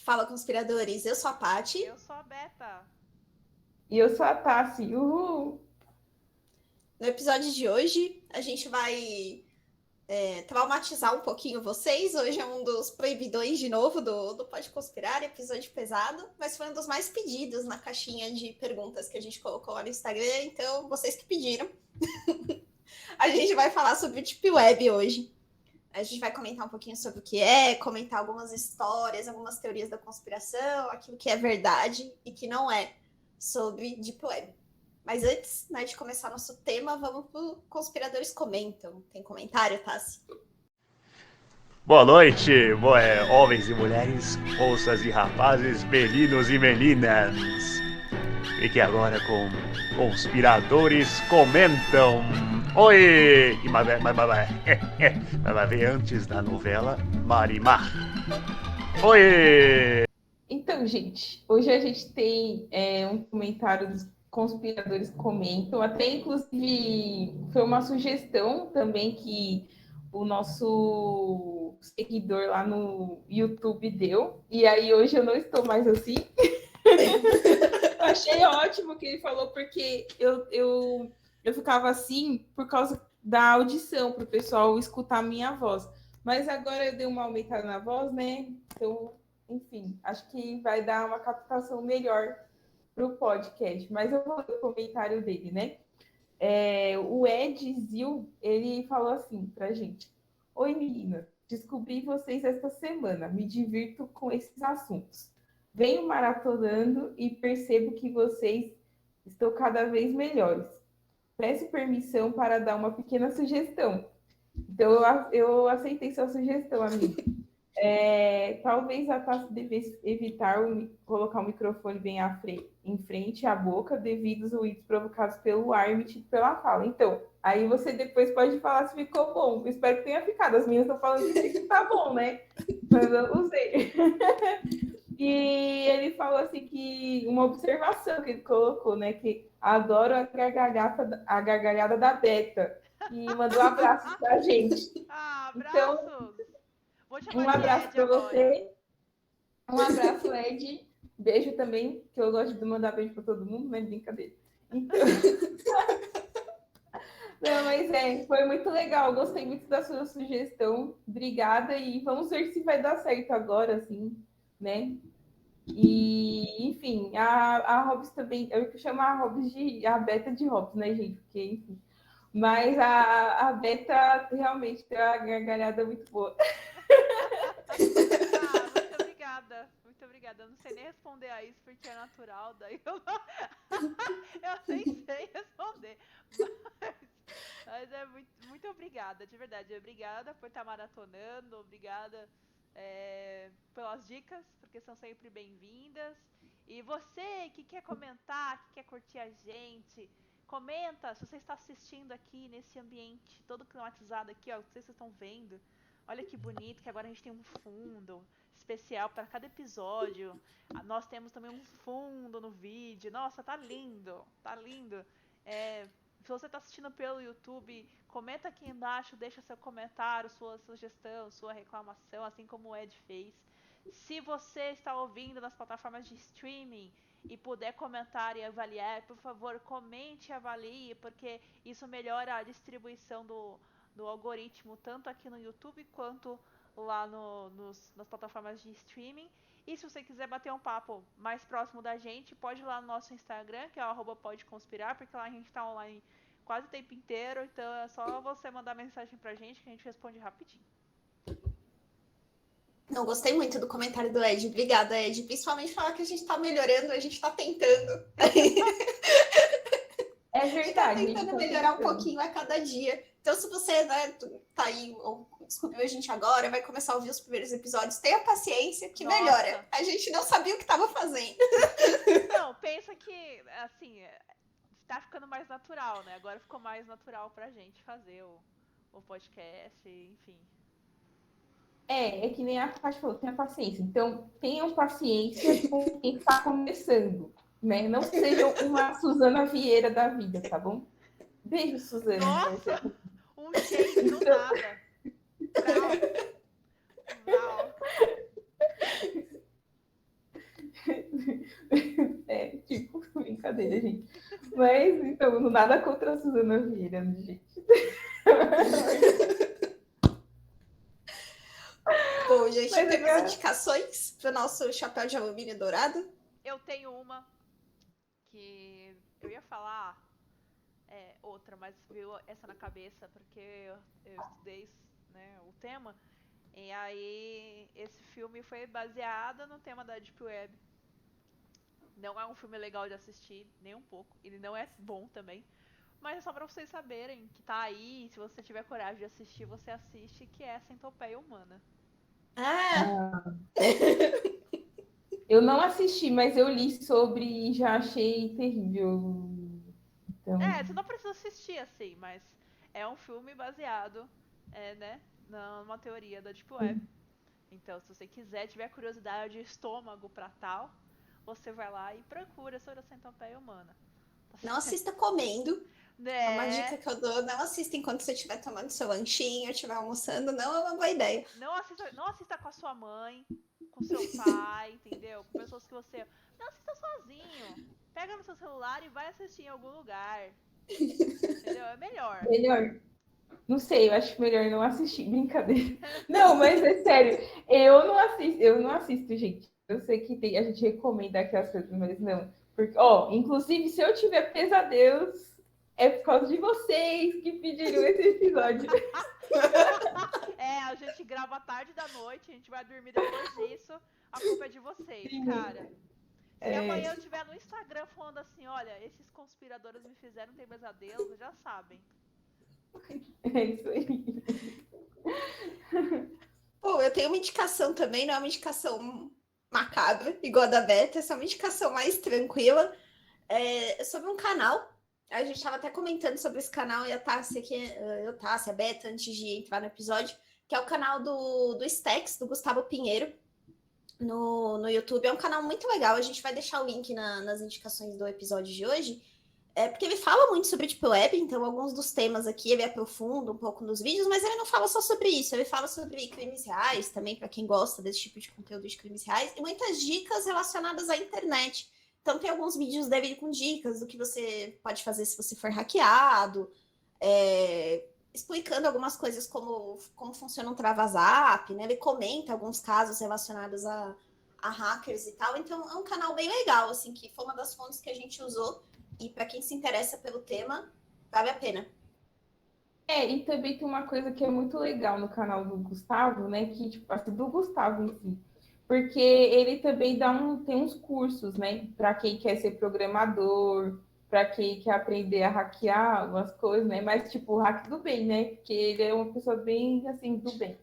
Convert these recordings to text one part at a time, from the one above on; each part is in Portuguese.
Fala, conspiradores. Eu sou a Paty. Eu sou a Beta. E eu sou a Tassi. Uhul! No episódio de hoje, a gente vai traumatizar um pouquinho vocês. Hoje é um dos proibidões de novo do Pode Conspirar, episódio pesado, mas foi um dos mais pedidos na caixinha de perguntas que a gente colocou lá no Instagram, então vocês que pediram. A gente vai falar sobre o Deep Web hoje. A gente vai comentar um pouquinho sobre o que é, comentar algumas histórias, algumas teorias da conspiração, aquilo que é verdade e que não é sobre Deep Web. Mas antes, né, de começar nosso tema, vamos para o Conspiradores Comentam. Tem comentário, Tassi? Boa noite, homens e mulheres, moças e rapazes, meninos e meninas. Fique agora com Conspiradores Comentam. Oi! Mas vai ver antes da novela Marimar. Oi! Então, gente, hoje a gente tem um comentário dos conspiradores comentam, até inclusive foi uma sugestão também que o nosso seguidor lá no YouTube deu, e aí hoje eu não estou mais assim. Eu achei ótimo que ele falou, porque eu ficava assim por causa da audição, para o pessoal escutar a minha voz. Mas agora eu dei uma aumentada na voz, né? Então, enfim, acho que vai dar uma captação melhor para o podcast. Mas eu vou ler o comentário dele, né? O Ed Zil, ele falou assim pra gente: Oi, meninas, descobri vocês esta semana, me divirto com esses assuntos. Venho maratonando e percebo que vocês estão cada vez melhores. Peço permissão para dar uma pequena sugestão. Então, eu aceitei sua sugestão, amigo. Talvez a Tassi devesse evitar colocar o microfone bem em frente à boca, devido aos ruídos provocados pelo ar emitido pela fala. Então, aí você depois pode falar se ficou bom. Eu espero que tenha ficado. As minhas estão falando que tá bom, né? Mas eu não sei. E ele falou assim que uma observação que ele colocou, né? Que adoro a gargalhada da Beta. E mandou abraços pra gente. Abraços! Então, vou chamar um de abraço Ed para agora. você. Um abraço, Ed. Beijo também, que eu gosto de mandar beijo para todo mundo, né? Brincadeira. Então... Não, mas foi muito legal. Gostei muito da sua sugestão. Obrigada. E vamos ver se vai dar certo agora, assim, né? E, enfim, a Hobbs também, eu chamo a Hobbs a Beta de Hobbs, né, gente? Porque, enfim. Mas a Beta realmente tem uma gargalhada muito boa. Muito obrigada. Muito obrigada. Eu não sei nem responder a isso porque é natural, daí eu nem sei responder. Mas é muito obrigada, de verdade. Obrigada por estar maratonando, obrigada pelas dicas, porque são sempre bem-vindas. E você que quer comentar, que quer curtir a gente, comenta se você está assistindo aqui nesse ambiente todo climatizado aqui, ó, não sei se vocês estão vendo. Olha que bonito que agora a gente tem um fundo especial para cada episódio. Nós temos também um fundo no vídeo. Nossa, tá lindo, tá lindo. Se você está assistindo pelo YouTube, comenta aqui embaixo, deixa seu comentário, sua sugestão, sua reclamação, assim como o Ed fez. Se você está ouvindo nas plataformas de streaming e puder comentar e avaliar, por favor, comente e avalie, porque isso melhora a distribuição do algoritmo, tanto aqui no YouTube quanto lá nas plataformas de streaming. E se você quiser bater um papo mais próximo da gente, pode ir lá no nosso Instagram, que é o @podeconspirar, porque lá a gente tá online quase o tempo inteiro, então é só você mandar mensagem pra gente que a gente responde rapidinho. Não, gostei muito do comentário do Ed. Obrigada, Ed. Principalmente falar que a gente tá melhorando, a gente tá tentando. É A gente tá verdade. tentando melhorar um pouquinho a cada dia. Então, se você, né, tá aí, ou descobriu a gente agora, vai começar a ouvir os primeiros episódios, tenha paciência que melhora. A gente não sabia o que tava fazendo. Não, pensa que, assim, tá ficando mais natural, né? Agora ficou mais natural pra gente fazer o podcast, enfim. É que nem a Paty falou, tenha paciência. Então, tenham paciência com quem está começando, né? Não sejam uma Suzana Vieira da vida, tá bom? Beijo, Suzana. Nossa! Um shade do nada. Brau. Brau. Tipo, brincadeira, gente. Mas, então, nada contra a Suzana Vieira, né, gente? Bom, gente, Mas, temos cara, indicações para o nosso chapéu de alumínio dourado. Eu tenho uma que eu ia falar outra, mas veio essa na cabeça porque eu estudei, né, o tema. E aí esse filme foi baseado no tema da Deep Web. Não é um filme legal de assistir, nem um pouco. Ele não é bom também. Mas é só pra vocês saberem que tá aí. Se você tiver coragem de assistir, você assiste, que é Centopeia Humana. Ah, eu não assisti, mas eu li sobre e já achei terrível. Então, Você não precisa assistir assim, mas é um filme baseado, né, numa teoria da Deep Web. Então, se você quiser, tiver curiosidade de estômago pra tal, você vai lá e procura sobre a Centopeia Humana. não assista comendo. É uma Né? dica que eu dou, não assista enquanto você estiver tomando seu lanchinho, estiver almoçando, não é uma boa ideia. Não assista com a sua mãe, com seu pai, entendeu? Com pessoas que você... Não assista sozinho. Pega no seu celular e vai assistir em algum lugar. Entendeu? É melhor. melhor. Não sei, eu acho melhor não assistir, brincadeira. Não, mas é sério, eu não assisto, gente. Eu sei que a gente recomenda aquelas coisas, mas não. Porque, inclusive, se eu tiver pesadelos, é por causa de vocês que pediram esse episódio. A gente grava à tarde da noite, a gente vai dormir depois disso. A culpa é de vocês, Sim. cara. Se amanhã eu estiver no Instagram falando assim, olha, esses conspiradores me fizeram ter pesadelos, já sabem. É isso aí. Pô, eu tenho uma indicação também, não é uma indicação macabra, igual a da Beta, essa é uma indicação mais tranquila. É sobre um canal. A gente estava até comentando sobre esse canal e a Tássia, a Beta, antes de entrar no episódio, que é o canal do Stex, do Gustavo Pinheiro, no YouTube. É um canal muito legal. A gente vai deixar o link nas indicações do episódio de hoje. Porque ele fala muito sobre Deep Web, então alguns dos temas aqui ele aprofunda um pouco nos vídeos, mas ele não fala só sobre isso, ele fala sobre crimes reais também, para quem gosta desse tipo de conteúdo de crimes reais, e muitas dicas relacionadas à internet. Então tem alguns vídeos dele com dicas do que você pode fazer se você for hackeado, explicando algumas coisas como funciona um trava-zap, né? Ele comenta alguns casos relacionados a hackers e tal, então é um canal bem legal, assim, que foi uma das fontes que a gente usou. E para quem se interessa pelo tema, vale a pena. E também tem uma coisa que é muito legal no canal do Gustavo, né? Que, tipo, assim, do Gustavo em si. Porque ele também tem uns cursos, né? Para quem quer ser programador, para quem quer aprender a hackear algumas coisas, né? Mas, tipo, o hack do bem, né? Porque ele é uma pessoa bem, assim, do bem.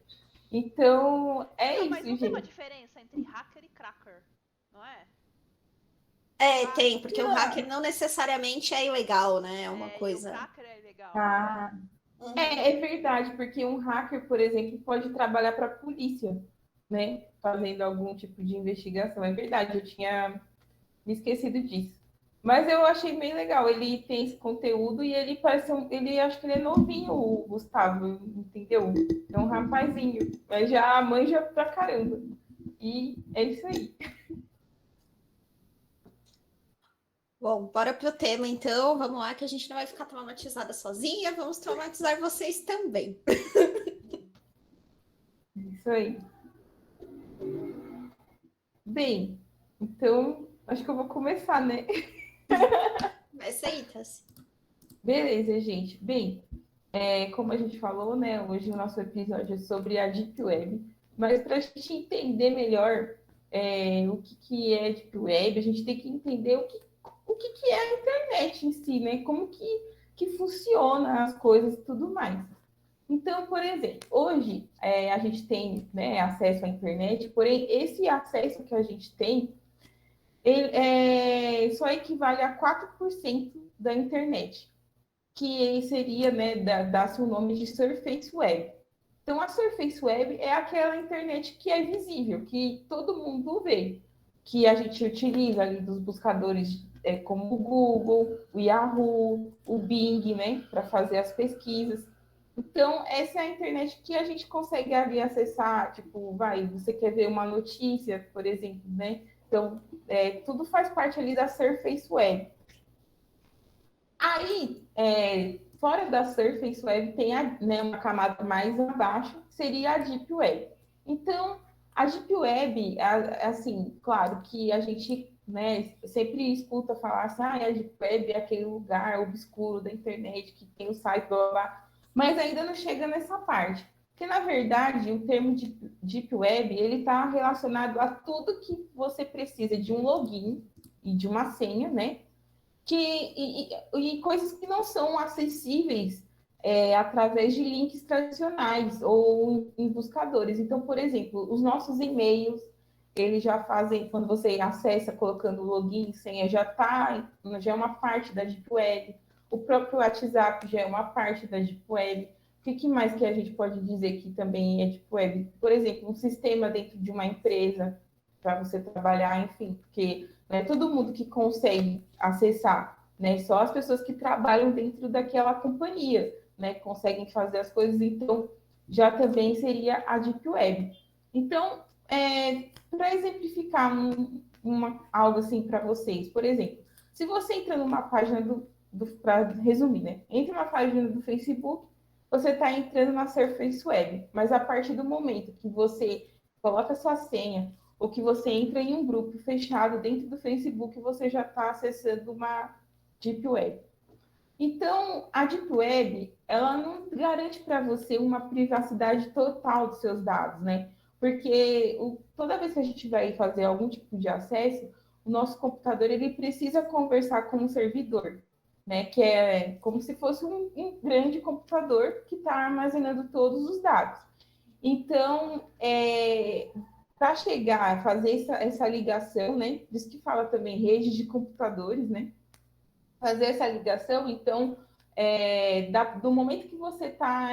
Então, isso, Mas não gente. tem uma diferença entre hacker e cracker, não é? Tem, porque o hacker não necessariamente é ilegal, né? É uma coisa. E o cracker é legal. É verdade, porque um hacker, por exemplo, pode trabalhar para a polícia, né? Fazendo algum tipo de investigação. É verdade, eu tinha me esquecido disso. Mas eu achei bem legal. Ele tem esse conteúdo e ele parece acho que ele é novinho, o Gustavo, entendeu? É um rapazinho, mas já manja pra caramba. E é isso aí. Bom, bora pro tema então. Vamos lá, que a gente não vai ficar traumatizada sozinha. Vamos traumatizar vocês também. Isso aí. Bem, então acho que eu vou começar, né? Vai ser Tassi. Beleza, gente. Bem, como a gente falou, né? Hoje o nosso episódio é sobre a Deep Web. Mas para a gente entender melhor o que é Deep Web, a gente tem que entender o que é a internet em si, né? Como que funciona as coisas e tudo mais. Então, por exemplo, hoje a gente tem, né, acesso à internet, porém esse acesso que a gente tem ele, só equivale a 4% da internet, que seria, né, dá-se o nome de Surface Web. Então, a Surface Web é aquela internet que é visível, que todo mundo vê, que a gente utiliza ali dos buscadores como o Google, o Yahoo, o Bing, né, para fazer as pesquisas. Então, essa é a internet que a gente consegue ali acessar, tipo, você quer ver uma notícia, por exemplo, né? Então, tudo faz parte ali da Surface Web. Aí, fora da Surface Web, tem né, uma camada mais abaixo, que seria a Deep Web. Então, a Deep Web, assim, claro que a gente, né, sempre escuta falar assim, a Deep Web é aquele lugar obscuro da internet que tem o site, blá, blá, blá, mas ainda não chega nessa parte. Porque, na verdade, o termo Deep Web, ele está relacionado a tudo que você precisa de um login e de uma senha, né? E coisas que não são acessíveis através de links tradicionais ou em buscadores. Então, por exemplo, os nossos e-mails, eles já fazem, quando você acessa colocando login e senha, já é uma parte da Deep Web. O próprio WhatsApp já é uma parte da Deep Web. O que mais que a gente pode dizer que também é Deep Web? Por exemplo, um sistema dentro de uma empresa para você trabalhar, enfim, porque não é todo mundo que consegue acessar, né? Só as pessoas que trabalham dentro daquela companhia, né? Conseguem fazer as coisas, então já também seria a Deep Web. Então, para exemplificar algo assim para vocês, por exemplo, se você entra numa página para resumir, né? Entra numa página do Facebook, você está entrando na Surface Web, mas a partir do momento que você coloca sua senha, ou que você entra em um grupo fechado dentro do Facebook, você já está acessando uma Deep Web. Então, a Deep Web, ela não garante para você uma privacidade total dos seus dados, né? Porque toda vez que a gente vai fazer algum tipo de acesso, o nosso computador ele precisa conversar com um servidor, né? Que é como se fosse um grande computador que está armazenando todos os dados. Então, para chegar a fazer essa ligação, né? Diz que fala também rede de computadores, né? Fazer essa ligação, então, do momento que você está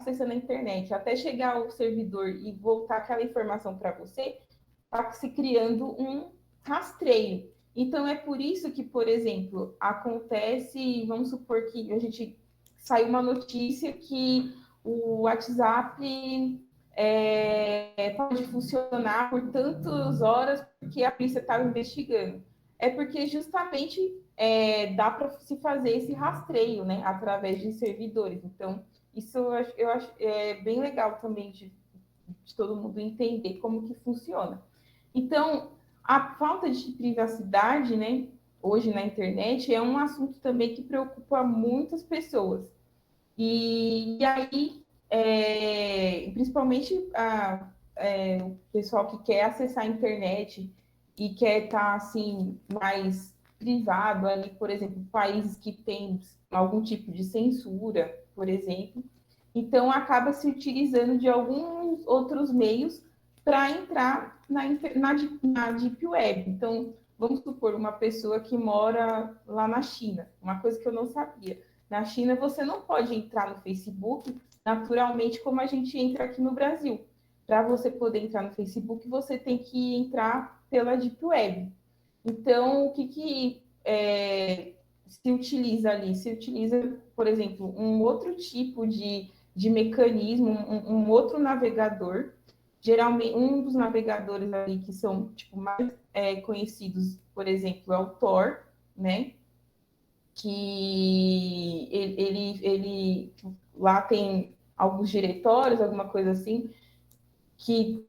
acessando a internet até chegar ao servidor e voltar aquela informação para você, está se criando um rastreio. Então, é por isso que, por exemplo, acontece, vamos supor que a gente saiu uma notícia que o WhatsApp pode funcionar por tantas horas porque a polícia estava investigando. É porque justamente dá para se fazer esse rastreio, né, através de servidores. Então, isso eu acho bem legal também de todo mundo entender como que funciona. Então, a falta de privacidade, né, hoje na internet, é um assunto também que preocupa muitas pessoas. E aí, principalmente o pessoal que quer acessar a internet e quer estar assim mais privado ali, por exemplo, países que têm algum tipo de censura, por exemplo, então acaba se utilizando de alguns outros meios para entrar na Deep Web. Então, vamos supor uma pessoa que mora lá na China, uma coisa que eu não sabia. Na China, você não pode entrar no Facebook naturalmente como a gente entra aqui no Brasil. Para você poder entrar no Facebook, você tem que entrar pela Deep Web. Então, o que se utiliza ali? Se utiliza, por exemplo, um outro tipo de mecanismo, um outro navegador. Geralmente, um dos navegadores ali que são tipo, mais conhecidos, por exemplo, é o Tor, né? Que ele lá tem alguns diretórios, alguma coisa assim, que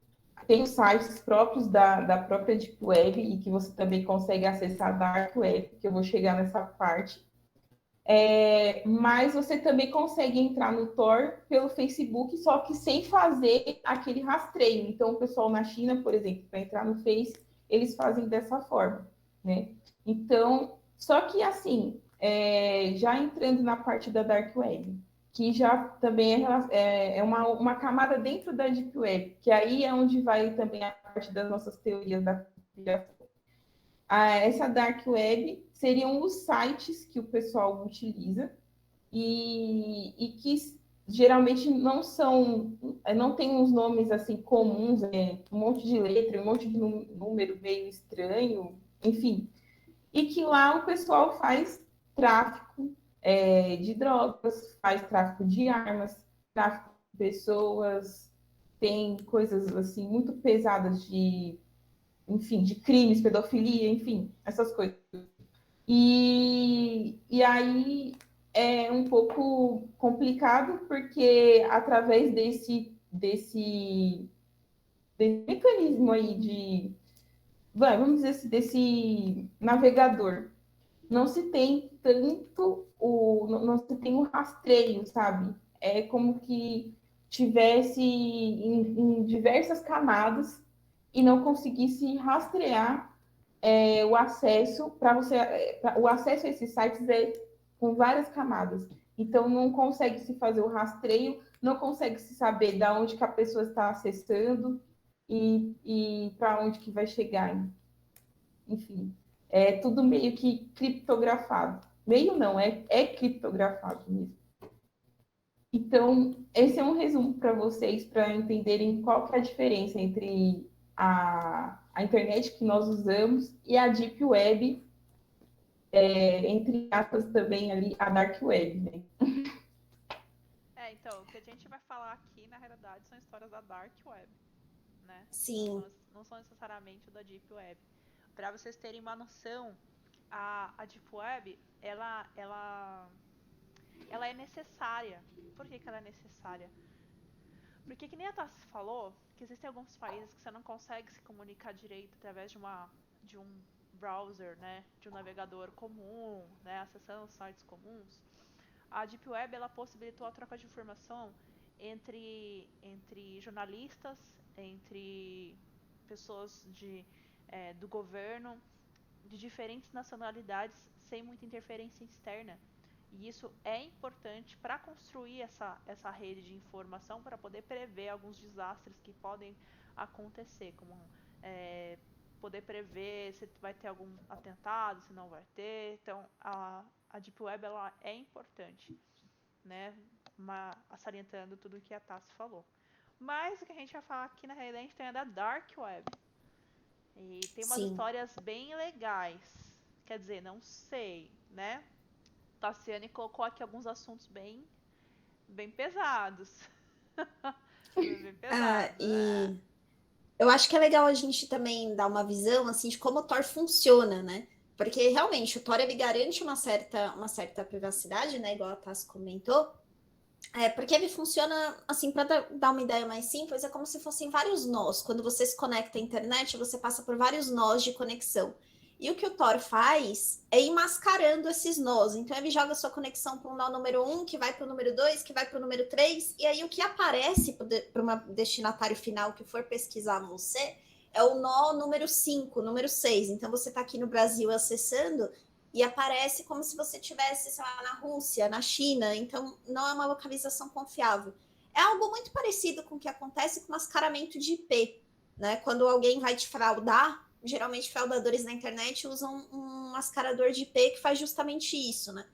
tem os sites próprios da própria Deep Web e que você também consegue acessar a Dark Web, que eu vou chegar nessa parte. Mas você também consegue entrar no Tor pelo Facebook, só que sem fazer aquele rastreio. Então, o pessoal na China, por exemplo, para entrar no Face, eles fazem dessa forma, né? Então, só que assim, já entrando na parte da Dark Web, que já também é uma camada dentro da Deep Web, que aí é onde vai também a parte das nossas teorias da conspiração. Essa Dark Web seriam os sites que o pessoal utiliza e que geralmente não tem uns nomes assim comuns, um monte de letra, um monte de número meio estranho, enfim. E que lá o pessoal faz tráfico de drogas, faz tráfico de armas, tráfico de pessoas, tem coisas assim muito pesadas enfim, de crimes, pedofilia, enfim, essas coisas. E aí é um pouco complicado, porque através desse mecanismo aí vamos dizer assim, desse navegador, não se tem não se tem um rastreio, sabe? É como que tivesse em diversas camadas e não conseguisse rastrear o acesso para você. O acesso a esses sites é com várias camadas. Então não consegue se fazer o rastreio, não consegue se saber da onde que a pessoa está acessando e para onde que vai chegar. Enfim, é tudo meio que criptografado. Meio não, é criptografado mesmo. Então, esse é um resumo para vocês, para entenderem qual que é a diferença entre a internet que nós usamos e a Deep Web, entre aspas também ali, a Dark Web, né? Então, o que a gente vai falar aqui, na realidade, são histórias da Dark Web, né? Sim. Não são necessariamente da Deep Web. Para vocês terem uma noção, a Deep Web, ela é necessária. Por que ela é necessária? Porque, que nem a Tassi falou, que existem alguns países que você não consegue se comunicar direito através de um browser, né? De um navegador comum, né? Acessando sites comuns. A Deep Web, ela possibilitou a troca de informação entre jornalistas, entre pessoas do governo, de diferentes nacionalidades, sem muita interferência externa. E isso é importante para construir essa rede de informação, para poder prever alguns desastres que podem acontecer, como poder prever se vai ter algum atentado, se não vai ter. Então, a Deep Web, ela é importante, né? Salientando tudo o que a Tassi falou. Mas o que a gente vai falar aqui, na realidade, a gente tem a da Dark Web. E tem umas histórias bem legais. Quer dizer, não sei, né? Tassiane colocou aqui alguns assuntos bem pesados. Bem pesados. E eu acho que é legal a gente também dar uma visão assim de como o Tor funciona, né? Porque realmente o Tor ele garante uma certa privacidade, né? Igual a Tassi comentou. Porque ele funciona assim, para dar uma ideia mais simples, é como se fossem vários nós. Quando você se conecta à internet, você passa por vários nós de conexão. E o que o Tor faz é ir mascarando esses nós. Então, ele joga a sua conexão para o nó número 1, que vai para o número 2, que vai para o número 3. E aí, o que aparece para um destinatário final que for pesquisar você é o nó número 5, número 6. Então, você está aqui no Brasil acessando e aparece como se você estivesse, sei lá, na Rússia, na China. Então, não é uma localização confiável. É algo muito parecido com o que acontece com mascaramento de IP, né? Quando alguém vai te fraudar, geralmente fraudadores na internet usam um mascarador de IP que faz justamente isso, né?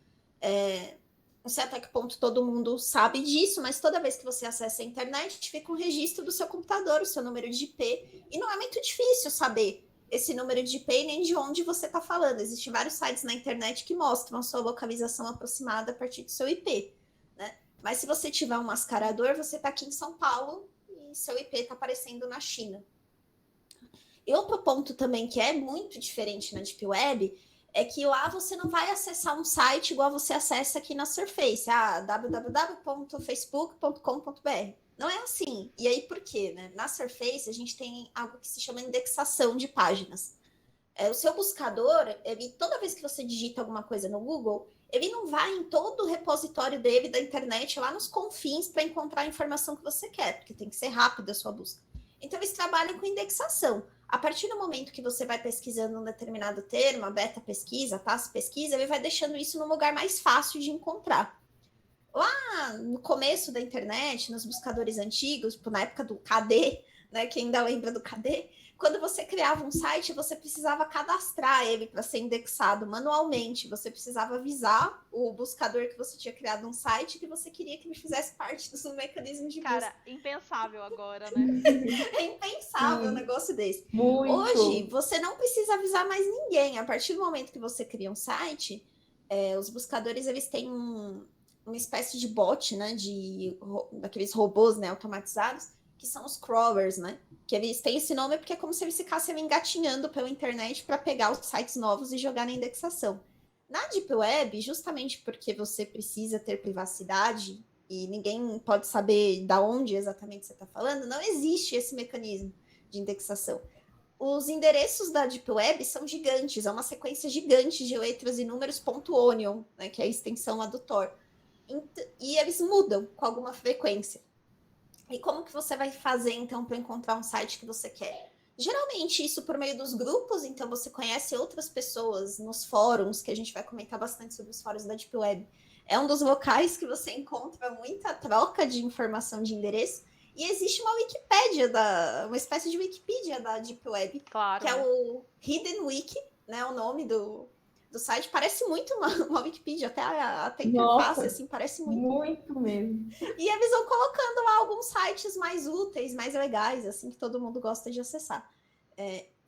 Não sei até que ponto todo mundo sabe disso, mas toda vez que você acessa a internet, fica um registro do seu computador, o seu número de IP, e não é muito difícil saber esse número de IP nem de onde você está falando. Existem vários sites na internet que mostram a sua localização aproximada a partir do seu IP, né? Mas se você tiver um mascarador, você está aqui em São Paulo e seu IP está aparecendo na China. E outro ponto também que é muito diferente na Deep Web é que lá você não vai acessar um site igual você acessa aqui na Surface, www.facebook.com.br. Não é assim. E aí, por quê? Né? Na Surface, a gente tem algo que se chama indexação de páginas. O seu buscador, toda vez que você digita alguma coisa no Google, ele não vai em todo o repositório dele da internet, lá nos confins, para encontrar a informação que você quer, porque tem que ser rápida a sua busca. Então, eles trabalham com indexação. A partir do momento que você vai pesquisando um determinado termo, a beta pesquisa, a taça pesquisa, ele vai deixando isso num lugar mais fácil de encontrar. Lá no começo da internet, nos buscadores antigos, na época do KD, né? Quem ainda lembra do KD, quando você criava um site, você precisava cadastrar ele para ser indexado manualmente. Você precisava avisar o buscador que você tinha criado um site que você queria que ele fizesse parte do mecanismo de busca. Cara, impensável agora, né? É impensável um negócio desse. Muito. Hoje, você não precisa avisar mais ninguém. A partir do momento que você cria um site, os buscadores eles têm uma espécie de bot, né? Daqueles robôs, né, automatizados, que são os crawlers, né? Que eles têm esse nome porque é como se eles ficassem engatinhando pela internet para pegar os sites novos e jogar na indexação. Na Deep Web, justamente porque você precisa ter privacidade e ninguém pode saber da onde exatamente você está falando, não existe esse mecanismo de indexação. Os endereços da Deep Web são gigantes, é uma sequência gigante de letras e números .onion, né, que é a extensão lá do Tor. E eles mudam com alguma frequência. E como que você vai fazer, então, para encontrar um site que você quer? Geralmente, isso por meio dos grupos, então você conhece outras pessoas nos fóruns, que a gente vai comentar bastante sobre os fóruns da Deep Web. É um dos locais que você encontra muita troca de informação de endereço. E existe uma Wikipédia, uma espécie de Wikipedia da Deep Web, Claro. que é o Hidden Wiki, né, o nome do site. Parece muito uma Wikipedia, até a interface, assim, parece muito. Muito mesmo. E eles vão colocando lá alguns sites mais úteis, mais legais, assim, que todo mundo gosta de acessar.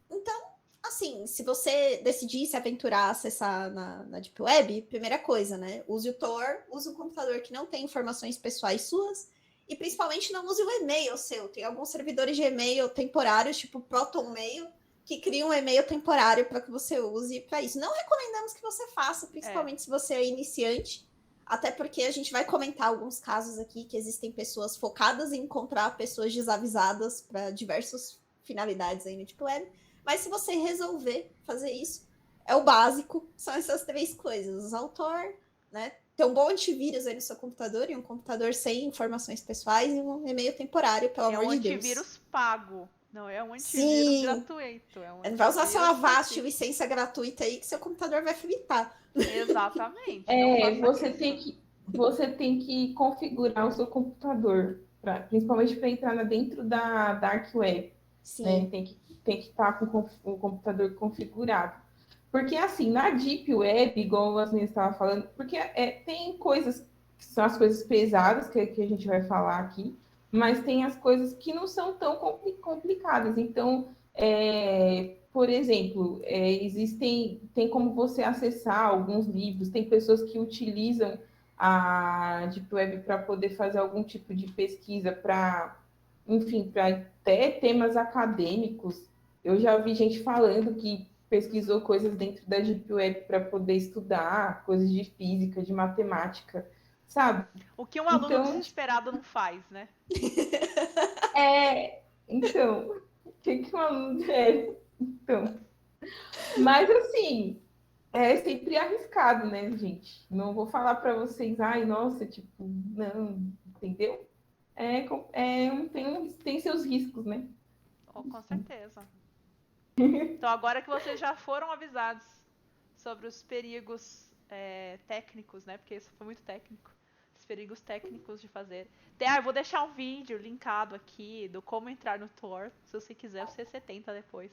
Então, assim, se você decidir se aventurar a acessar na Deep Web, primeira coisa, né? Use o Tor, use um computador que não tem informações pessoais suas, e principalmente não use o e-mail seu. Tem alguns servidores de e-mail temporários, tipo ProtonMail, que criam um e-mail temporário para que você use para isso. Não recomendamos que você faça, principalmente se você é iniciante, até porque a gente vai comentar alguns casos aqui que existem pessoas focadas em encontrar pessoas desavisadas para diversas finalidades aí no Deep Web. Mas se você resolver fazer isso, é o básico, são essas 3 coisas. Usar o Tor, né? Ter um bom antivírus aí no seu computador, e um computador sem informações pessoais, e um e-mail temporário, pelo amor de Deus. É um antivírus pago, não é um antivírus gratuito. Não vai usar sua Avast licença gratuita aí que seu computador vai fritar. Exatamente. Você tem que configurar o seu computador, principalmente para entrar dentro da Dark Web. Sim. Né? Tem que estar com o computador configurado. Porque, assim, na Deep Web, igual as meninas estavam falando, porque tem coisas que são as coisas pesadas que a gente vai falar aqui, mas tem as coisas que não são tão complicadas. Então, por exemplo, tem como você acessar alguns livros, tem pessoas que utilizam a Deep Web para poder fazer algum tipo de pesquisa, para até temas acadêmicos. Eu já vi gente falando que pesquisou coisas dentro da Deep Web para poder estudar coisas de física, de matemática, sabe? O que um aluno desesperado não faz, né? Então, o que um aluno então. Mas, assim, é sempre arriscado, né, gente? Não vou falar para vocês, ai, nossa, tipo, não, entendeu? Tem seus riscos, né? Oh, com certeza. Então, agora que vocês já foram avisados sobre os perigos técnicos, né? Porque isso foi muito técnico. Os perigos técnicos de fazer. Eu vou deixar um vídeo linkado aqui do como entrar no Tor. Se você quiser, você tenta depois.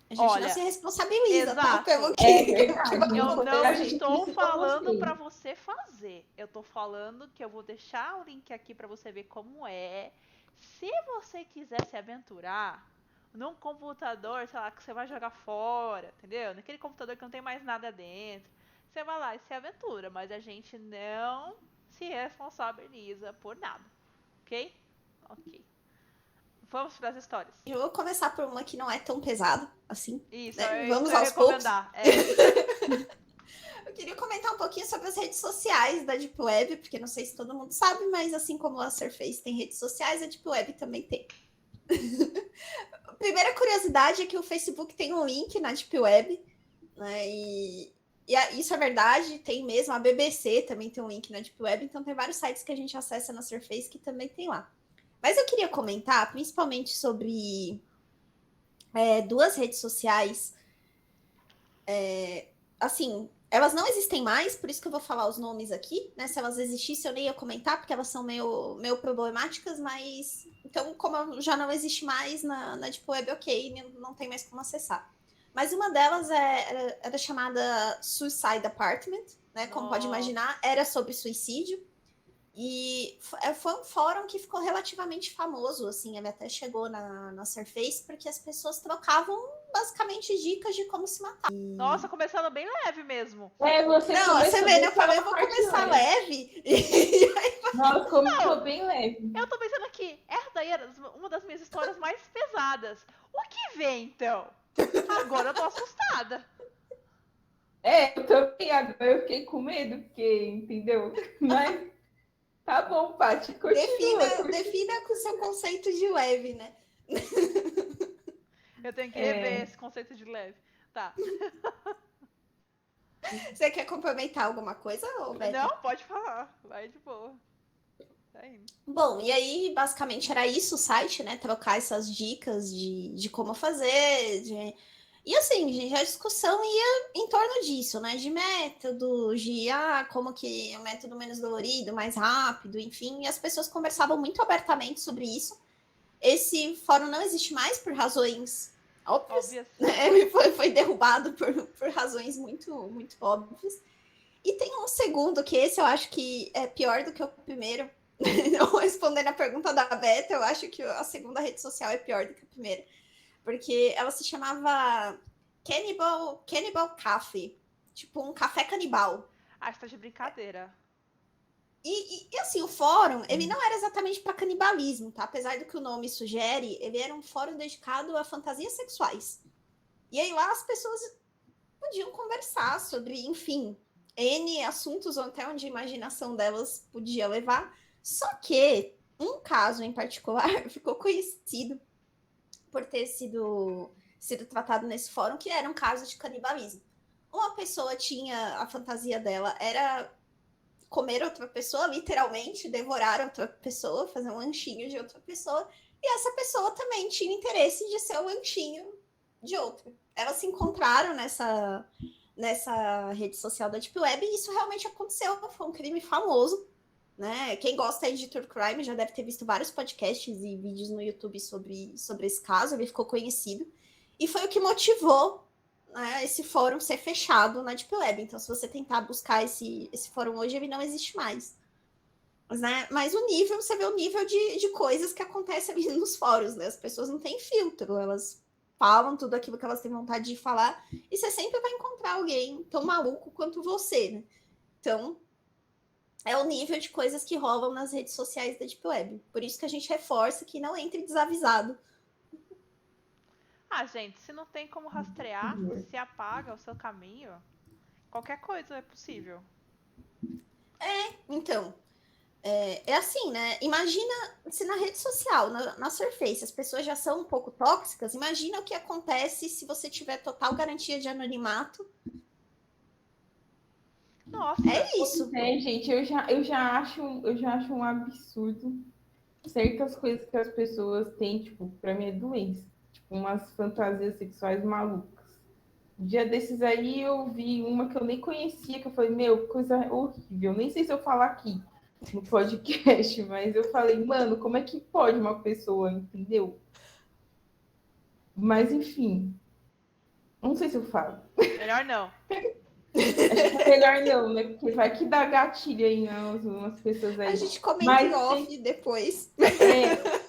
A gente não se responsabiliza, exato. Tá? Pelo que... Eu não estou falando para você fazer. Eu tô falando que eu vou deixar o link aqui para você ver como é. Se você quiser se aventurar num computador, sei lá, que você vai jogar fora, entendeu? Naquele computador que não tem mais nada dentro. Você vai lá e se aventura, mas a gente não se responsabiliza por nada. Ok? Ok. Vamos para as histórias. Eu vou começar por uma que não é tão pesada assim. Isso, né? Vamos aos poucos. Eu queria comentar um pouquinho sobre as redes sociais da Deep Web, porque não sei se todo mundo sabe, mas assim como a Surface tem redes sociais, a Deep Web também tem. A primeira curiosidade é que o Facebook tem um link na Deep Web, né? Isso é verdade, tem mesmo. A BBC também tem um link na Deep Web, então tem vários sites que a gente acessa na Surface que também tem lá. Mas eu queria comentar principalmente sobre 2 redes sociais. Assim, Elas não existem mais, por isso que eu vou falar os nomes aqui, né? Se elas existissem, eu nem ia comentar, porque elas são meio problemáticas, mas. Então, como já não existe mais na Deep Web, ok, não tem mais como acessar. Mas uma delas era chamada Suicide Apartment, né? Como pode imaginar, era sobre suicídio. E foi um fórum que ficou relativamente famoso, assim, ele até chegou na Surface, porque as pessoas trocavam basicamente dicas de como se matar. Nossa, começando bem leve mesmo. Você vê, né? Eu falei, eu vou começar leve. Nossa, começou bem leve. Eu tô pensando aqui, essa daí era uma das minhas histórias mais pesadas. O que vem, então? Agora eu tô assustada. Eu também, agora eu fiquei com medo, porque, entendeu? Mas tá bom, Paty, continua. Defina com o seu conceito de leve, né? Eu tenho que rever esse conceito de leve. Tá. Você quer complementar alguma coisa, Beto? Não, pode falar. Vai de boa. Tá indo. Bom, e aí basicamente era isso o site, né? Trocar essas dicas de como fazer. E assim, gente, a discussão ia em torno disso, né? De método, de como que é um método menos dolorido, mais rápido, enfim. E as pessoas conversavam muito abertamente sobre isso. Esse fórum não existe mais por razões óbvias. Né? Ele foi derrubado por razões muito, muito óbvias. E tem um segundo, que esse eu acho que é pior do que o primeiro. Respondendo a pergunta da Beta, eu acho que a segunda rede social é pior do que a primeira. Porque ela se chamava Cannibal Coffee. Tipo um café canibal. Ah, você tá de brincadeira. E assim, o fórum, ele não era exatamente para canibalismo, tá? Apesar do que o nome sugere, ele era um fórum dedicado a fantasias sexuais. E aí lá as pessoas podiam conversar sobre, enfim, N assuntos, ou até onde a imaginação delas podia levar. Só que um caso em particular ficou conhecido por ter sido tratado nesse fórum, que era um caso de canibalismo. Uma pessoa tinha, a fantasia dela era comer outra pessoa, literalmente, devorar outra pessoa, fazer um lanchinho de outra pessoa, e essa pessoa também tinha interesse de ser o lanchinho de outra. Elas se encontraram nessa rede social da Deep Web, e isso realmente aconteceu, foi um crime famoso, né? Quem gosta de True Crime já deve ter visto vários podcasts e vídeos no YouTube sobre esse caso, ele ficou conhecido, e foi o que motivou, né, esse fórum ser fechado na Deep Web. Então, se você tentar buscar esse fórum hoje, ele não existe mais. Mas o nível, você vê o nível de coisas que acontecem ali nos fóruns, né? As pessoas não têm filtro, elas falam tudo aquilo que elas têm vontade de falar, e você sempre vai encontrar alguém tão maluco quanto você, né? Então, é o nível de coisas que rolam nas redes sociais da Deep Web. Por isso que a gente reforça que não entre desavisado. Ah, gente, se não tem como rastrear, se apaga o seu caminho, qualquer coisa é possível. Então, é assim, né? Imagina se na rede social, na Surface, as pessoas já são um pouco tóxicas, imagina o que acontece se você tiver total garantia de anonimato. Nossa. É isso. Gente, eu já acho um absurdo certas coisas que as pessoas têm, tipo, pra mim é doença. Tipo, umas fantasias sexuais malucas. Um dia desses aí eu vi uma que eu nem conhecia, que eu falei, meu, coisa horrível. Nem sei se eu falar aqui no podcast, mas eu falei, mano, como é que pode uma pessoa, entendeu? Mas, enfim. Não sei se eu falo. Melhor não. Melhor não, né? Porque vai que dá gatilho aí umas pessoas aí. A gente comenta em off depois.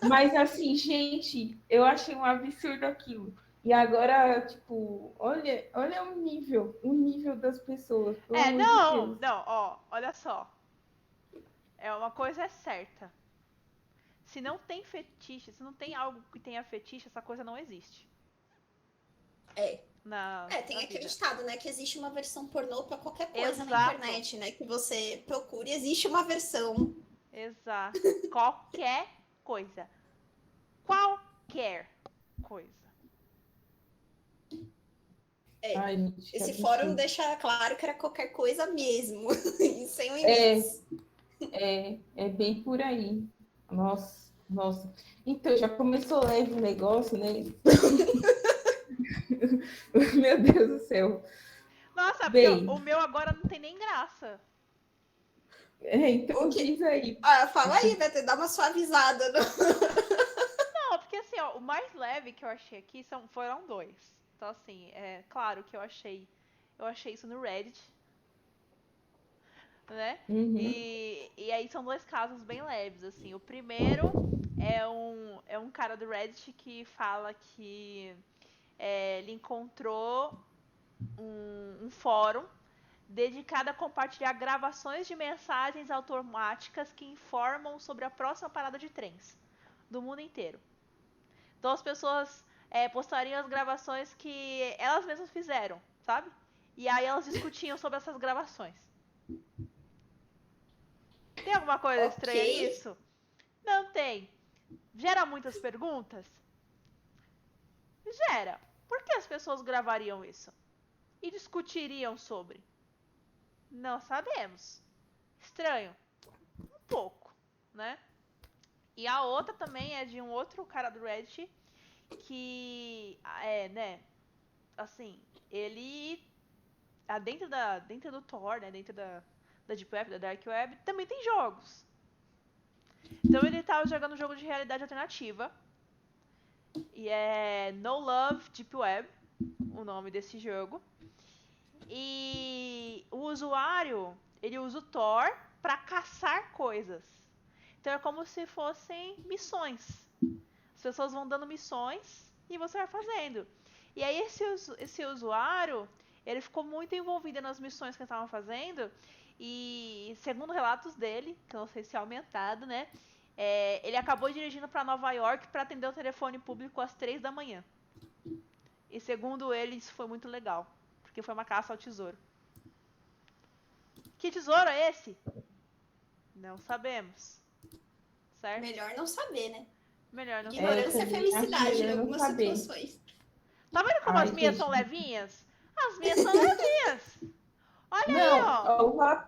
Mas assim, gente, eu achei um absurdo aquilo. E agora, tipo, olha o nível das pessoas. Não, ó, olha só. Uma coisa é certa. Se não tem fetiche, se não tem algo que tenha fetiche, essa coisa não existe. Tem aquele ditado, né? Que existe uma versão pornô pra qualquer coisa Exato. na internet, né? Que você procure, existe uma versão. Exato. Qualquer coisa. Qualquer coisa. Ai, esse fórum deixa claro que era qualquer coisa mesmo. Sem limites. É bem por aí. Nossa. Então, já começou leve o negócio, né? Meu Deus do céu. Nossa, porque Bem. o meu agora não tem nem graça. Então O quê? diz aí. Fala aí, Beto, dá uma suavizada. Não, porque assim, ó, o mais leve que eu achei aqui foram dois. Então, assim, é claro que eu achei isso no Reddit, né? Uhum. E aí são dois casos bem leves, assim. O primeiro é um cara do Reddit que fala que ele encontrou um fórum dedicado a compartilhar gravações de mensagens automáticas que informam sobre a próxima parada de trens do mundo inteiro. Então as pessoas postariam as gravações que elas mesmas fizeram, sabe? E aí elas discutiam sobre essas gravações. Tem alguma coisa Ok. estranha nisso? Não tem. Gera muitas perguntas? Gera. Por que as pessoas gravariam isso? E discutiriam sobre? Não sabemos. Estranho? Um pouco, né? E a outra também é de um outro cara do Reddit que né, assim, ele dentro do Tor, né, dentro da Deep Web, da Dark Web, também tem jogos. Então ele tava jogando um jogo de realidade alternativa e é No Love Deep Web, o nome desse jogo. E o usuário, ele usa o Tor para caçar coisas. Então é como se fossem missões. As pessoas vão dando missões e você vai fazendo. E aí esse usuário, ele ficou muito envolvido nas missões que eles estavam fazendo. E segundo relatos dele, que eu não sei se é aumentado, né? Ele acabou dirigindo para Nova York para atender o telefone público às 3 da manhã. E segundo ele, isso foi muito legal. Porque foi uma caça ao tesouro. Que tesouro é esse? Não sabemos. Certo? Melhor não saber, né? Melhor não saber. Ignorância é Também acho felicidade em melhor não algumas saber. situações. Tá vendo como as Ai, minhas gente. são levinhas? As minhas são levinhas. Olha aí, Não, ó. ó,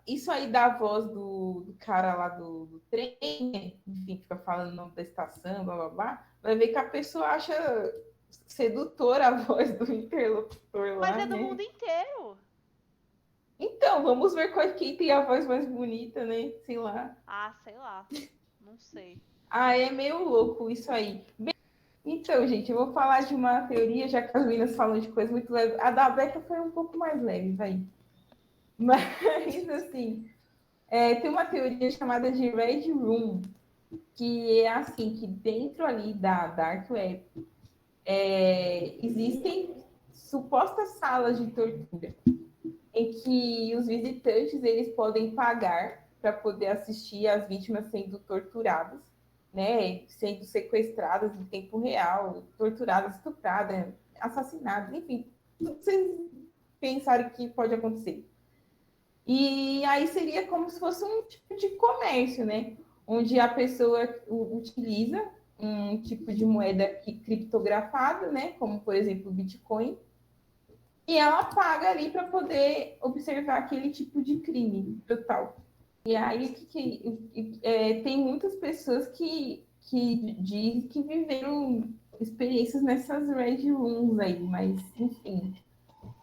isso aí da voz do cara lá do trem, né? Enfim, fica falando o nome da estação, blá blá blá. Vai ver que a pessoa acha sedutora a voz do interlocutor Mas lá, é do mundo né? inteiro. Então, vamos ver quem tem a voz mais bonita, né? Sei lá. Ah, sei lá. Não sei. Ah, é meio louco isso aí. Bem, então, gente, eu vou falar de uma teoria, já que as meninas falam de coisa muito leve. A da Beca foi um pouco mais leve, vai. Mas, assim, tem uma teoria chamada de Red Room, que é assim, que dentro ali da Dark Web existem supostas salas de tortura, em que os visitantes eles podem pagar para poder assistir as vítimas sendo torturadas, né, sendo sequestradas em tempo real, torturadas, estupradas, assassinadas, enfim, tudo que vocês pensarem que pode acontecer. E aí seria como se fosse um tipo de comércio, né? Onde a pessoa utiliza um tipo de moeda criptografada, né? Como, por exemplo, o Bitcoin, e ela paga ali para poder observar aquele tipo de crime total. E aí tem muitas pessoas que dizem que viveram experiências nessas red rooms aí, mas enfim,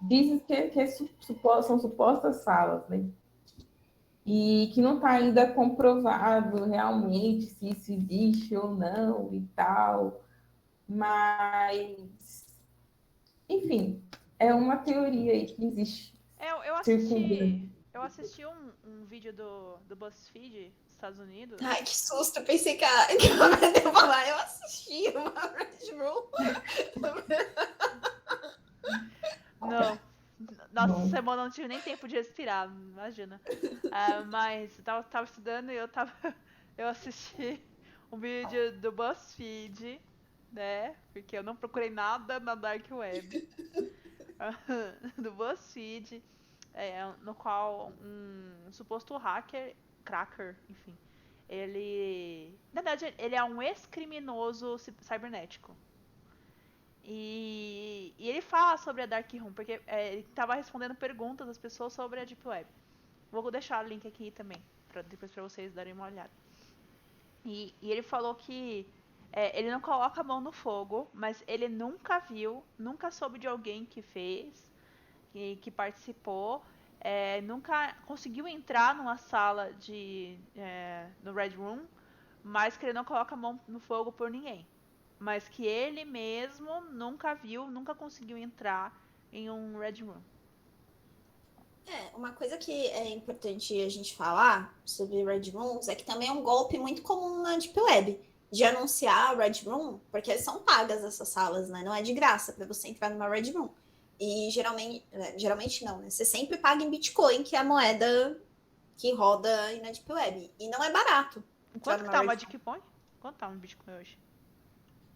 dizem são supostas salas, né? E que não está ainda comprovado realmente se isso existe ou não e tal, mas enfim, é uma teoria aí que existe Eu circundando. assisti um vídeo do BuzzFeed dos Estados Unidos. Ai, que susto. Eu pensei que a Amanda ia falar. Eu assisti uma Red Room. Não. Nossa, Bom, semana eu não tive nem tempo de respirar, imagina. Mas eu tava estudando e eu assisti um vídeo do BuzzFeed, né? Porque eu não procurei nada na Dark Web. Do BuzzFeed, no qual um suposto cracker, enfim, na verdade, ele é um ex-criminoso cibernético. E ele fala sobre a Dark Room, porque ele estava respondendo perguntas das pessoas sobre a Deep Web. Vou deixar o link aqui também, depois para vocês darem uma olhada. E ele falou que ele não coloca a mão no fogo, mas ele nunca soube de alguém que fez, que participou nunca conseguiu entrar numa sala no Red Room, mas que ele não coloca a mão no fogo por ninguém. Mas que ele mesmo nunca conseguiu entrar em um Red Room. Uma coisa que é importante a gente falar sobre Red Rooms é que também é um golpe muito comum na Deep Web, de anunciar Red Room, porque são pagas essas salas, né? Não é de graça para você entrar numa Red Room. E geralmente não, né? Você sempre paga em Bitcoin, que é a moeda que roda aí na Deep Web. E não é barato. Quanto que tá uma Bitcoin? Quanto tá um Bitcoin hoje?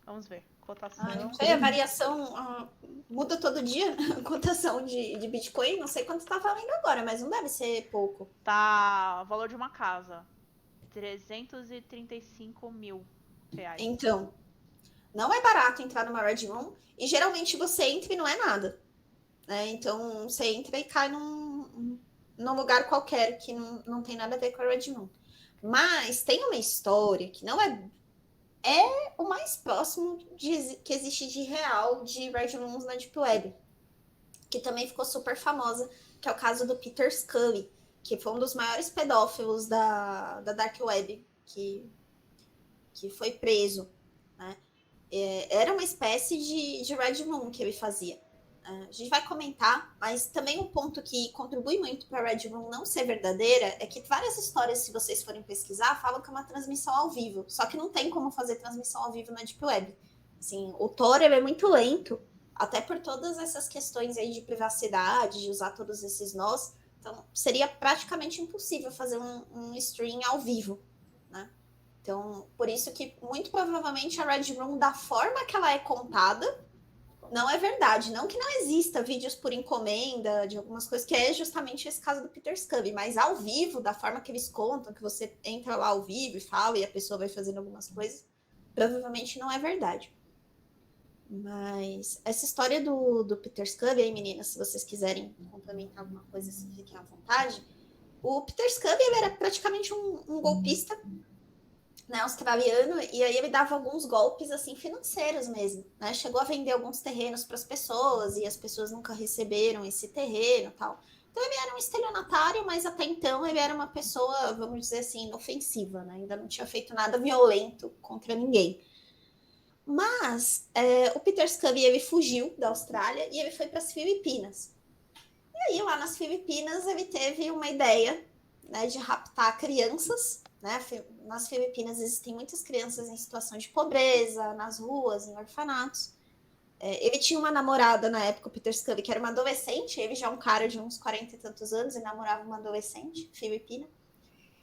Vamos ver. Cotação. Não sei, a variação muda todo dia. A cotação de Bitcoin, não sei quanto tá valendo agora, mas não deve ser pouco. Tá o valor de uma casa. 335 mil reais. Então, não é barato entrar numa Red Room. E geralmente você entra e não é nada. Né? Então, você entra e cai num lugar qualquer que não tem nada a ver com a Red Room. Mas tem uma história que não é o mais próximo que existe de real de Red Rooms na Deep Web, que também ficou super famosa, que é o caso do Peter Scully, que foi um dos maiores pedófilos da Dark Web, que foi preso. Né? Era uma espécie de Red Room que ele fazia. A gente vai comentar, mas também um ponto que contribui muito para a Red Room não ser verdadeira é que várias histórias, se vocês forem pesquisar, falam que é uma transmissão ao vivo. Só que não tem como fazer transmissão ao vivo na Deep Web. Assim, o Tor é muito lento, até por todas essas questões aí de privacidade, de usar todos esses nós. Então, seria praticamente impossível fazer um stream ao vivo, né? Então, por isso que, muito provavelmente, a Red Room, da forma que ela é contada, não é verdade. Não que não exista vídeos por encomenda de algumas coisas, que é justamente esse caso do Peter Scully, mas ao vivo, da forma que eles contam, que você entra lá ao vivo e fala e a pessoa vai fazendo algumas coisas, provavelmente não é verdade. Mas essa história do Peter Scully, aí meninas, se vocês quiserem complementar alguma coisa, fiquem à vontade. O Peter Scully, ele era praticamente um golpista, né, australiano, e aí ele dava alguns golpes assim financeiros mesmo, né? Chegou a vender alguns terrenos para as pessoas e as pessoas nunca receberam esse terreno, tal. Então ele era um estelionatário, mas até então ele era uma pessoa, vamos dizer assim, inofensiva, né? Ainda não tinha feito nada violento contra ninguém. Mas o Peter Scully, ele fugiu da Austrália e ele foi para as Filipinas. E aí lá nas Filipinas ele teve uma ideia, né, de raptar crianças. Né? Nas Filipinas existem muitas crianças em situação de pobreza, nas ruas, em orfanatos. Ele tinha uma namorada na época, o Peter Scully, que era uma adolescente, ele já é um cara de uns 40 e tantos anos, e namorava uma adolescente filipina.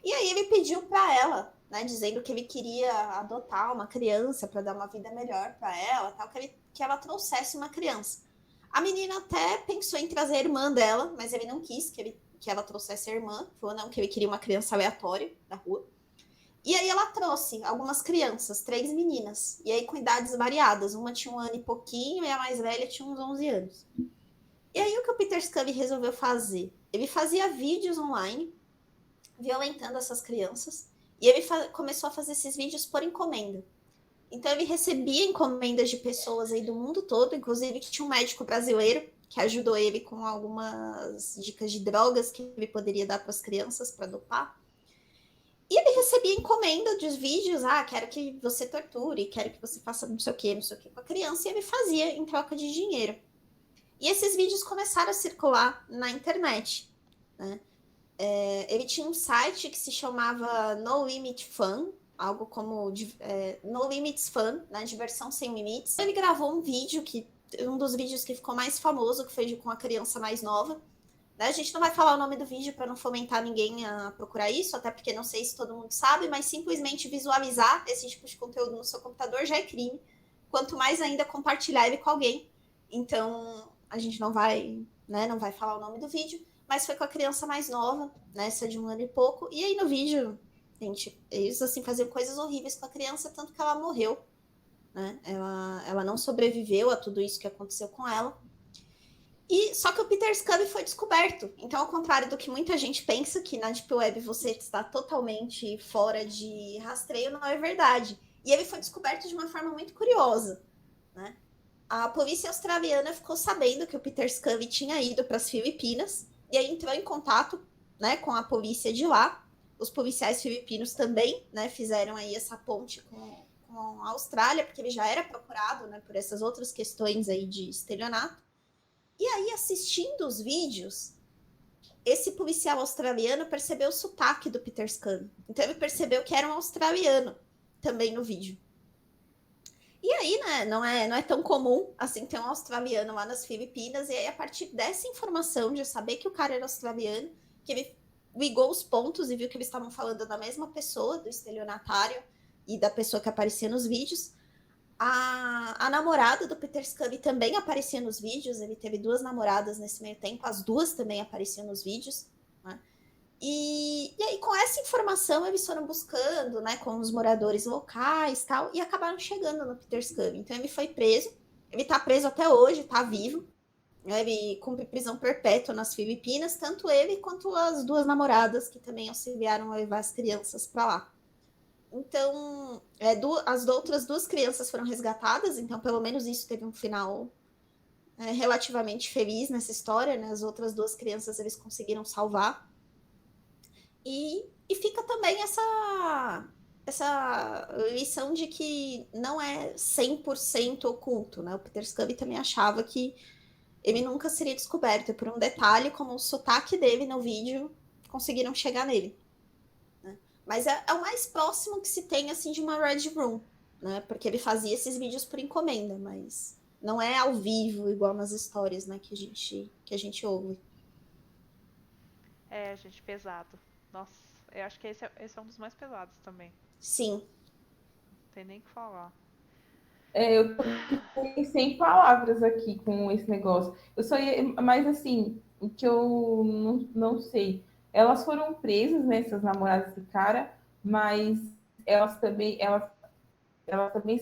E aí ele pediu para ela, né, dizendo que ele queria adotar uma criança para dar uma vida melhor para ela, tal, que ela trouxesse uma criança. A menina até pensou em trazer a irmã dela, mas ele não quis que ela trouxesse a irmã, falou não, que ele queria uma criança aleatória da rua. E aí ela trouxe algumas crianças, 3 meninas, e aí com idades variadas, uma tinha 1 ano e pouquinho e a mais velha tinha uns 11 anos. E aí o que o Peter Scully resolveu fazer? Ele fazia vídeos online, violentando essas crianças, e ele começou a fazer esses vídeos por encomenda. Então ele recebia encomendas de pessoas aí do mundo todo, inclusive tinha um médico brasileiro, que ajudou ele com algumas dicas de drogas que ele poderia dar para as crianças para dopar. E ele recebia encomenda dos vídeos, quero que você torture, quero que você faça não sei o que com a criança, e ele fazia em troca de dinheiro. E esses vídeos começaram a circular na internet, né? Ele tinha um site que se chamava No Limit Fun, algo como No Limits Fun, né? Diversão sem limites. Ele gravou um vídeo um dos vídeos que ficou mais famoso, que foi com a criança mais nova. Né? A gente não vai falar o nome do vídeo para não fomentar ninguém a procurar isso, até porque não sei se todo mundo sabe, mas simplesmente visualizar esse tipo de conteúdo no seu computador já é crime. Quanto mais ainda compartilhar ele com alguém. Então, a gente não vai falar o nome do vídeo, mas foi com a criança mais nova, né, essa de 1 ano e pouco. E aí no vídeo, gente, eles assim faziam coisas horríveis com a criança, tanto que ela morreu. Né? Ela não sobreviveu a tudo isso que aconteceu com ela. Só que o Peter Scully foi descoberto. Então, ao contrário do que muita gente pensa, que na Deep Web você está totalmente fora de rastreio, não é verdade. E ele foi descoberto de uma forma muito curiosa. Né? a polícia australiana ficou sabendo que o Peter Scully tinha ido para as Filipinas e aí entrou em contato, né, com a polícia de lá. Os policiais filipinos também, né, fizeram aí essa ponte com a Austrália, porque ele já era procurado, né, por essas outras questões aí de estelionato. E aí, assistindo os vídeos, esse policial australiano percebeu o sotaque do Peter Scully. Então ele percebeu que era um australiano também no vídeo. E aí, né, não é tão comum assim ter um australiano lá nas Filipinas. E aí, a partir dessa informação de saber que o cara era australiano, que ele ligou os pontos e viu que eles estavam falando da mesma pessoa, do estelionatário e da pessoa que aparecia nos vídeos. A namorada do Peter Scully também aparecia nos vídeos. Ele teve 2 namoradas nesse meio tempo, as 2 também apareciam nos vídeos, né? E aí, com essa informação, eles foram buscando, né, com os moradores locais e tal, e acabaram chegando no Peter Scully. Então, ele foi preso. Ele tá preso até hoje, tá vivo. Ele cumpre prisão perpétua nas Filipinas, tanto ele quanto as 2 namoradas que também auxiliaram a levar as crianças para lá. Então, as outras 2 crianças foram resgatadas, então pelo menos isso teve um final relativamente feliz nessa história, né? As outras 2 crianças eles conseguiram salvar. E fica também essa lição de que não é 100% oculto, né? O Peter Scully também achava que ele nunca seria descoberto. E por um detalhe, como o sotaque dele no vídeo, conseguiram chegar nele. Né? Mas é o mais próximo que se tem, assim, de uma Red Room, né? Porque ele fazia esses vídeos por encomenda, mas não é ao vivo, igual nas histórias, né, que a gente ouve. É, gente, pesado. Nossa, eu acho que esse é um dos mais pesados também. Sim. Não tem nem o que falar. Eu fiquei sem palavras aqui com esse negócio. Eu só ia, mas assim, o que eu não sei. Elas foram presas, né, essas namoradas desse cara, mas elas também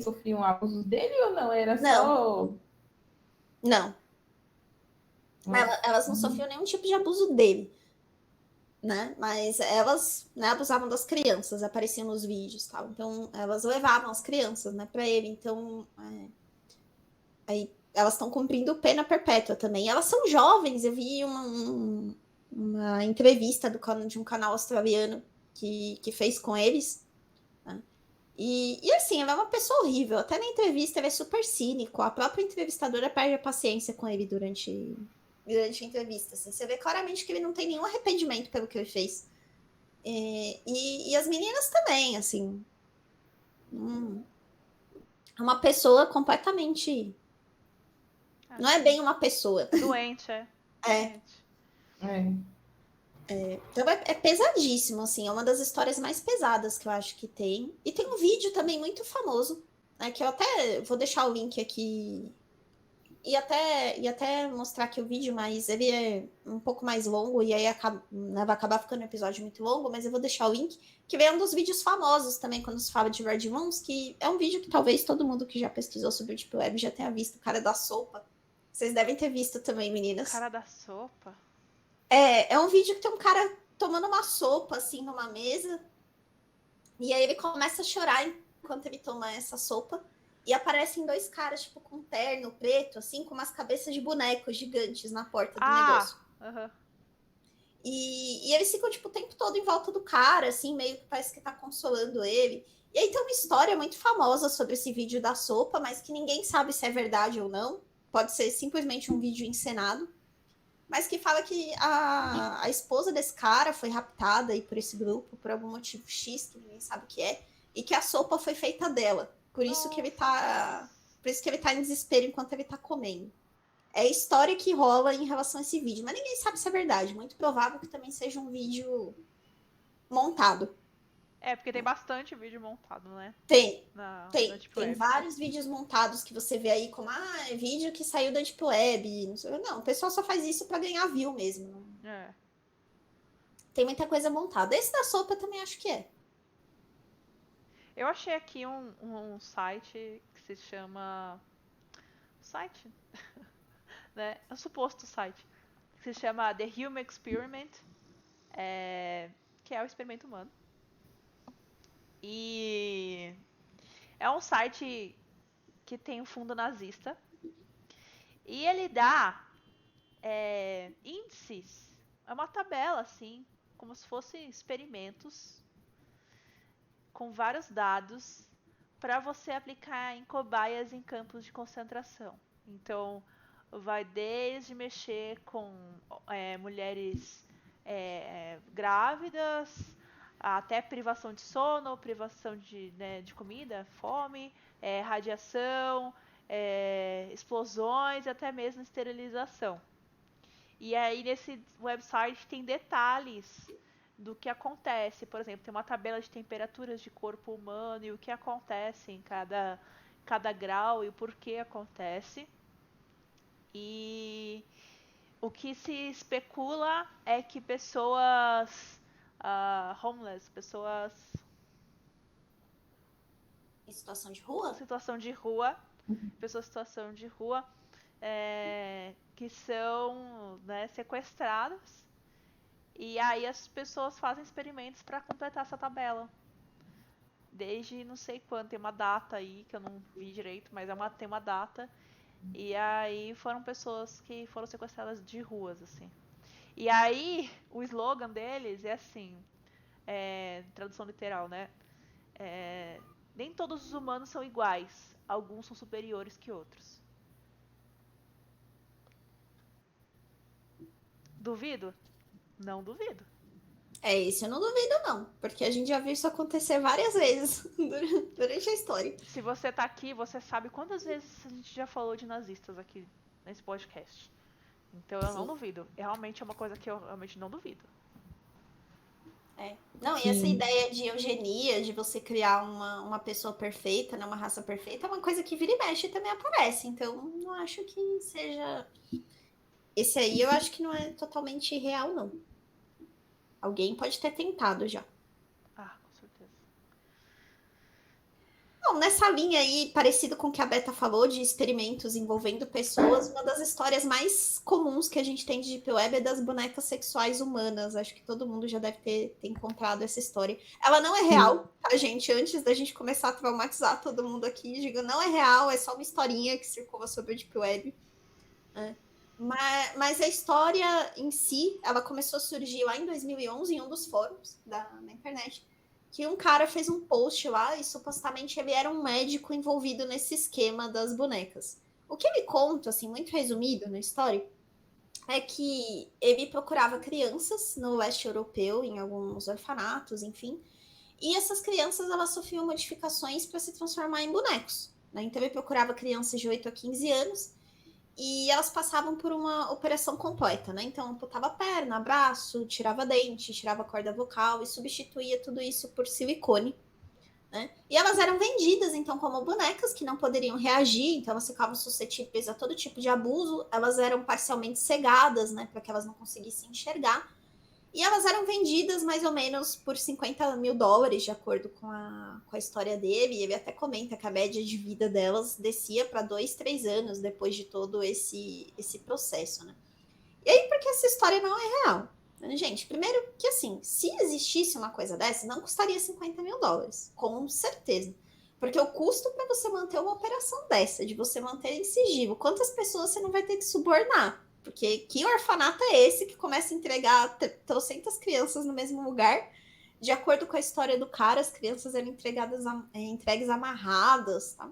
sofriam abusos dele ou não? Era Não, só. não. Elas não sofriam nenhum tipo de abuso dele, né? Mas elas, né, abusavam das crianças, apareciam nos vídeos, tal. Então elas levavam as crianças, né, para ele. Então aí elas estão cumprindo pena perpétua também. Elas são jovens. Eu vi uma entrevista de um canal australiano que fez com eles. Né? E assim, ela é uma pessoa horrível. Até na entrevista ele é super cínico. A própria entrevistadora perde a paciência com ele durante a entrevista. Assim. Você vê claramente que ele não tem nenhum arrependimento pelo que ele fez. E as meninas também, assim. É uma pessoa completamente. Não é bem uma pessoa. Doente, é. É. Doente. Então é pesadíssimo, assim. É uma das histórias mais pesadas que eu acho que tem. E tem um vídeo também muito famoso, né? Que eu até vou deixar o link aqui. E até mostrar aqui o vídeo, mas ele é um pouco mais longo e aí né, vai acabar ficando um episódio muito longo, mas eu vou deixar o link, que vem um dos vídeos famosos também quando se fala de Red Rooms, que é um vídeo que talvez todo mundo que já pesquisou sobre o Deep Web já tenha visto, o cara da sopa. Vocês devem ter visto também, meninas. Cara da sopa? É um vídeo que tem um cara tomando uma sopa, assim, numa mesa, e aí ele começa a chorar enquanto ele toma essa sopa. E aparecem 2 caras, tipo, com um terno preto, assim, com umas cabeças de bonecos gigantes na porta do negócio. Uhum. E eles ficam, tipo, o tempo todo em volta do cara, assim, meio que parece que tá consolando ele. E aí tem uma história muito famosa sobre esse vídeo da sopa, mas que ninguém sabe se é verdade ou não. Pode ser simplesmente um vídeo encenado. Mas que fala que a esposa desse cara foi raptada aí por esse grupo, por algum motivo X, que ninguém sabe o que é, e que a sopa foi feita dela. Por isso que ele tá em desespero enquanto ele tá comendo. É a história que rola em relação a esse vídeo, mas ninguém sabe se é verdade. Muito provável que também seja um vídeo montado. É, porque tem bastante vídeo montado, né? Tem Deep Web. vários vídeos montados que você vê aí como, é vídeo que saiu da Deep Web. Não, o pessoal só faz isso pra ganhar view mesmo. É. Tem muita coisa montada. Esse da sopa eu também acho que é. Eu achei aqui um site que se chama... Site? Né? É um suposto site. Que se chama The Human Experiment. Que é o experimento humano. E... é um site que tem um fundo nazista. E ele dá índices, é uma tabela assim, como se fossem experimentos com vários dados para você aplicar em cobaias em campos de concentração. Então, vai desde mexer com mulheres grávidas, até privação de sono, privação de comida, fome, radiação, explosões e até mesmo esterilização. E aí nesse website tem detalhes do que acontece. Por exemplo, tem uma tabela de temperaturas de corpo humano e o que acontece em cada grau e o porquê acontece. E o que se especula é que pessoas homeless, pessoas Em situação de rua? Pessoas em situação de rua, que são sequestradas. E aí as pessoas fazem experimentos para completar essa tabela. Desde não sei quando, tem uma data aí que eu não vi direito, mas tem uma data. E aí foram pessoas que foram sequestradas de ruas, assim. E aí o slogan deles é assim, tradução literal, né? Nem todos os humanos são iguais, alguns são superiores que outros. Duvido? Não duvido. Isso eu não duvido, não. Porque a gente já viu isso acontecer várias vezes durante a história. Se você tá aqui, você sabe quantas vezes a gente já falou de nazistas aqui nesse podcast. Então eu não duvido. Realmente é uma coisa que eu realmente não duvido. Não, e essa ideia de eugenia, de você criar uma pessoa perfeita, né, uma raça perfeita, é uma coisa que vira e mexe e também aparece. Então, não acho que seja... Esse aí eu acho que não é totalmente real, não. Alguém pode ter tentado já. Com certeza. Bom, nessa linha aí, parecido com o que a Beta falou, de experimentos envolvendo pessoas, uma das histórias mais comuns que a gente tem de Deep Web é das bonecas sexuais humanas. Acho que todo mundo já deve ter encontrado essa história. Ela não é real, tá, gente? Antes da gente começar a traumatizar todo mundo aqui, digo, não é real, é só uma historinha que circula sobre o Deep Web. Mas a história em si, ela começou a surgir lá em 2011 em um dos fóruns na internet, que um cara fez um post lá e supostamente ele era um médico envolvido nesse esquema das bonecas. O que ele conta, assim, muito resumido na história, é que ele procurava crianças no leste europeu, em alguns orfanatos, enfim, e essas crianças, elas sofriam modificações para se transformar em bonecos, né? Então ele procurava crianças de 8 a 15 anos e elas passavam por uma operação completa, né? Então, amputava a perna, braço, tirava dente, tirava corda vocal e substituía tudo isso por silicone, né? E elas eram vendidas, então, como bonecas que não poderiam reagir, então elas ficavam suscetíveis a todo tipo de abuso, elas eram parcialmente cegadas, né? Para que elas não conseguissem enxergar. E elas eram vendidas mais ou menos por $50 mil, de acordo com a história dele. E ele até comenta que a média de vida delas descia para 2, 3 anos depois de todo esse processo, né? E aí, por que essa história não é real? Gente, primeiro que assim, se existisse uma coisa dessa, não custaria $50 mil, com certeza. Porque o custo para você manter uma operação dessa, de você manter em sigilo, quantas pessoas você não vai ter que subornar? Porque que orfanato é esse que começa a entregar 300 crianças no mesmo lugar? De acordo com a história do cara, as crianças eram entregues amarradas, tá?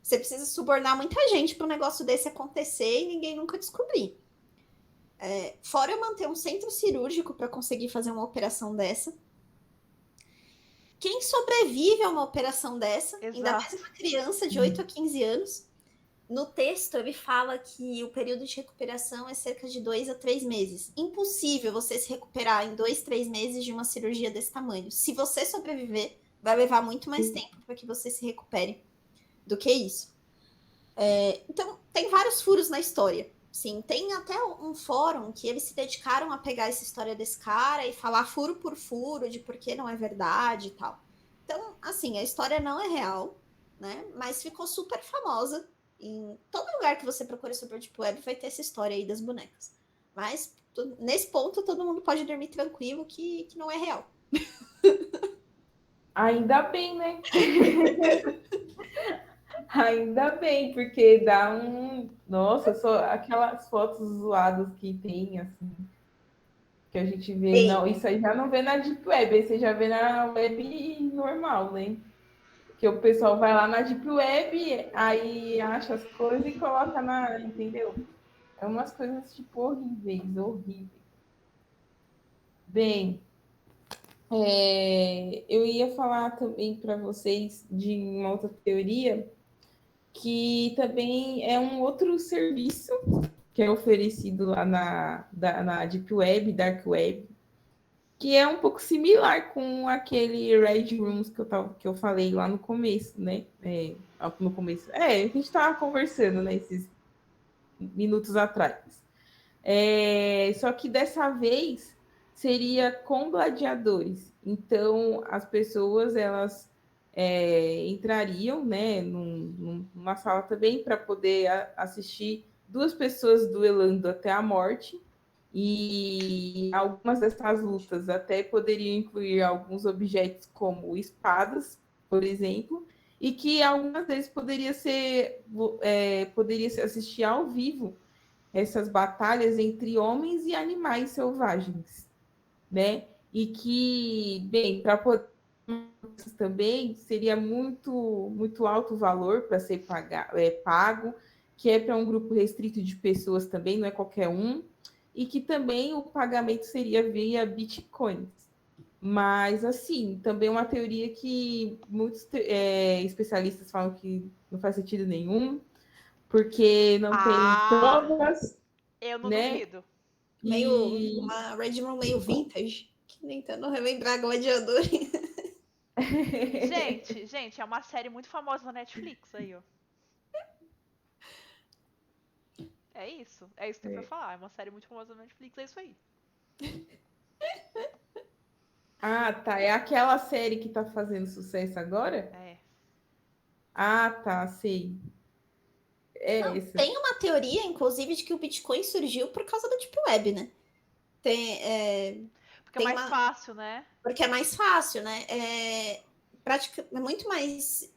Você precisa subornar muita gente para um negócio desse acontecer e ninguém nunca descobrir. Fora eu manter um centro cirúrgico para conseguir fazer uma operação dessa. Quem sobrevive a uma operação dessa, Exato. Ainda mais uma criança de 8 a 15 anos, no texto ele fala que o período de recuperação é cerca de 2 a 3 meses. Impossível você se recuperar em 2, 3 meses de uma cirurgia desse tamanho. Se você sobreviver, vai levar muito mais tempo para que você se recupere do que isso. Então, tem vários furos na história. Sim, tem até um fórum que eles se dedicaram a pegar essa história desse cara e falar furo por furo de por que não é verdade e tal. Então, assim, a história não é real, né? Mas ficou super famosa. Em todo lugar que você procura sobre o Deep Web vai ter essa história aí das bonecas. Mas, nesse ponto, todo mundo pode dormir tranquilo que não é real. Ainda bem, né? Ainda bem, porque dá um. Nossa, só aquelas fotos zoadas que tem, assim, que a gente vê. Não, Ei, isso aí já não vê na Deep Web, aí você já vê na web normal, né? Que o pessoal vai lá na Deep Web, aí acha as coisas e coloca na. Entendeu? É umas coisas, tipo, horríveis, horríveis. Bem, eu ia falar também para vocês de uma outra teoria, que também é um outro serviço que é oferecido lá na Deep Web, Dark Web, que é um pouco similar com aquele Red Rooms que eu falei lá no começo, né? No começo. A gente estava conversando, né, esses minutos atrás. Só que dessa vez seria com gladiadores. Então, as pessoas, elas entrariam, né, numa sala também para poder assistir duas pessoas duelando até a morte. E algumas dessas lutas até poderiam incluir alguns objetos como espadas, por exemplo, e que algumas vezes poderia se assistir ao vivo essas batalhas entre homens e animais selvagens, né? E que, bem, para poder também seria muito alto o valor para ser pago, que é para um grupo restrito de pessoas também, não é qualquer um, e que também o pagamento seria via bitcoins. Mas, assim, também uma teoria que muitos especialistas falam que não faz sentido nenhum, porque não tem Ah, provas, eu não né? duvido. meio E uma Red Room meio vintage, que tentando relembrar Gladiador. Gente, é uma série muito famosa na Netflix aí, ó. É isso. É isso que tem pra falar. É uma série muito famosa na Netflix, é isso aí. tá. É aquela série que tá fazendo sucesso agora? É. Ah, tá, sei. É Não, essa. tem uma teoria, inclusive, de que o Bitcoin surgiu por causa da Deep Web, né? Porque é Tem mais uma. fácil, né? Porque é mais fácil, né? É muito mais.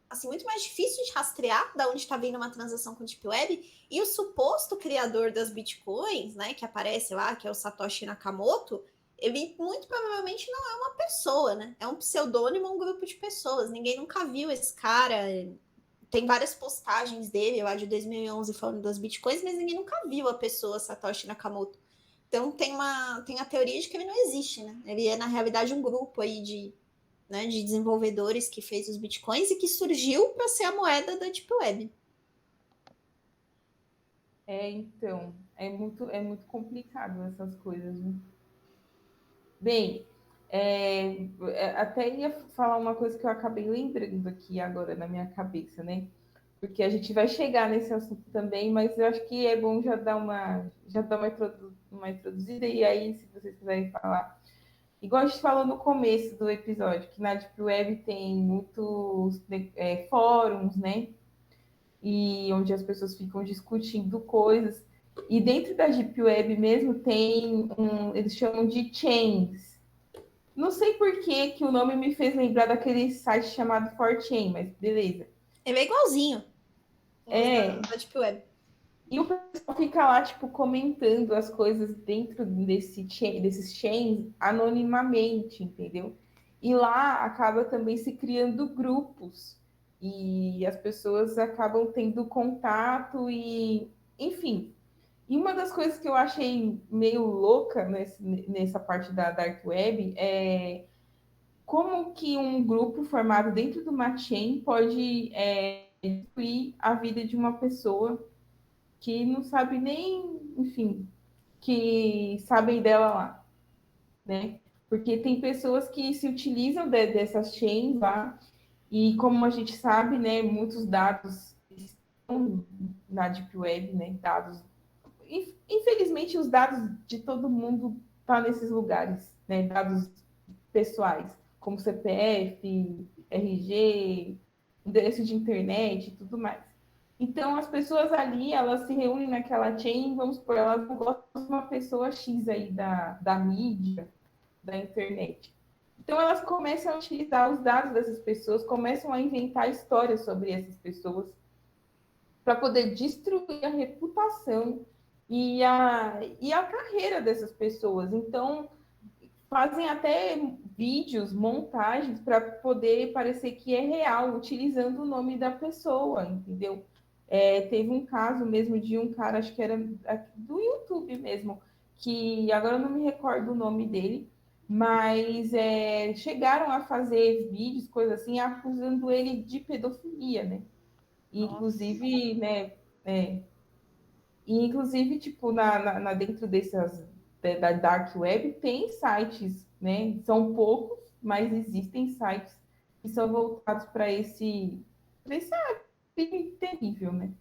Assim, muito mais difícil de rastrear da onde está vindo uma transação com Deep Web. E o suposto criador das Bitcoins, né, que aparece lá, que é o Satoshi Nakamoto, ele muito provavelmente não é uma pessoa, né? É um pseudônimo, um grupo de pessoas. Ninguém nunca viu esse cara. Tem várias postagens dele lá de 2011 falando das Bitcoins, mas ninguém nunca viu a pessoa Satoshi Nakamoto. Então tem a teoria de que ele não existe, né? Ele é, na realidade, um grupo aí de desenvolvedores que fez os bitcoins e que surgiu para ser a moeda da Deep Web. Então, é muito complicado essas coisas, né? Bem, até ia falar uma coisa que eu acabei lembrando aqui agora na minha cabeça, né? Porque a gente vai chegar nesse assunto também, mas eu acho que é bom já dar uma introduzida, e aí, se vocês quiserem falar. Igual a gente falou no começo do episódio, que na Deep Web tem muitos fóruns, né? E onde as pessoas ficam discutindo coisas. E dentro da Deep Web mesmo tem eles chamam de chains. Não sei por que o nome me fez lembrar daquele site chamado 4chan, mas beleza. Ele é igualzinho os É, da Deep Web. e o pessoal fica lá, tipo, comentando as coisas dentro desses chains anonimamente, entendeu? E lá acaba também se criando grupos. E as pessoas acabam tendo contato e, enfim. E uma das coisas que eu achei meio louca nessa parte da Dark Web é como que um grupo formado dentro de uma chain pode destruir a vida de uma pessoa que não sabe nem, enfim, que sabem dela lá, né? Porque tem pessoas que se utilizam dessas chains lá, e como a gente sabe, né, muitos dados estão na Deep Web, né? Dados. Infelizmente, os dados de todo mundo estão nesses lugares, né? Dados pessoais, como CPF, RG, endereço de internet e tudo mais. Então, as pessoas ali, elas se reúnem naquela chain, vamos supor, elas não gostam de uma pessoa X aí da mídia, da internet. Então, elas começam a utilizar os dados dessas pessoas, começam a inventar histórias sobre essas pessoas para poder destruir a reputação e a carreira dessas pessoas. Então, fazem até vídeos, montagens para poder parecer que é real, utilizando o nome da pessoa, entendeu? Teve um caso mesmo de um cara, acho que era do YouTube mesmo, que agora eu não me recordo o nome dele, mas chegaram a fazer vídeos, coisas assim, acusando ele de pedofilia, né? Inclusive, né? E, inclusive, tipo, dentro da Dark Web tem sites, né? São poucos, mas existem sites que são voltados para esse crime terrível, né?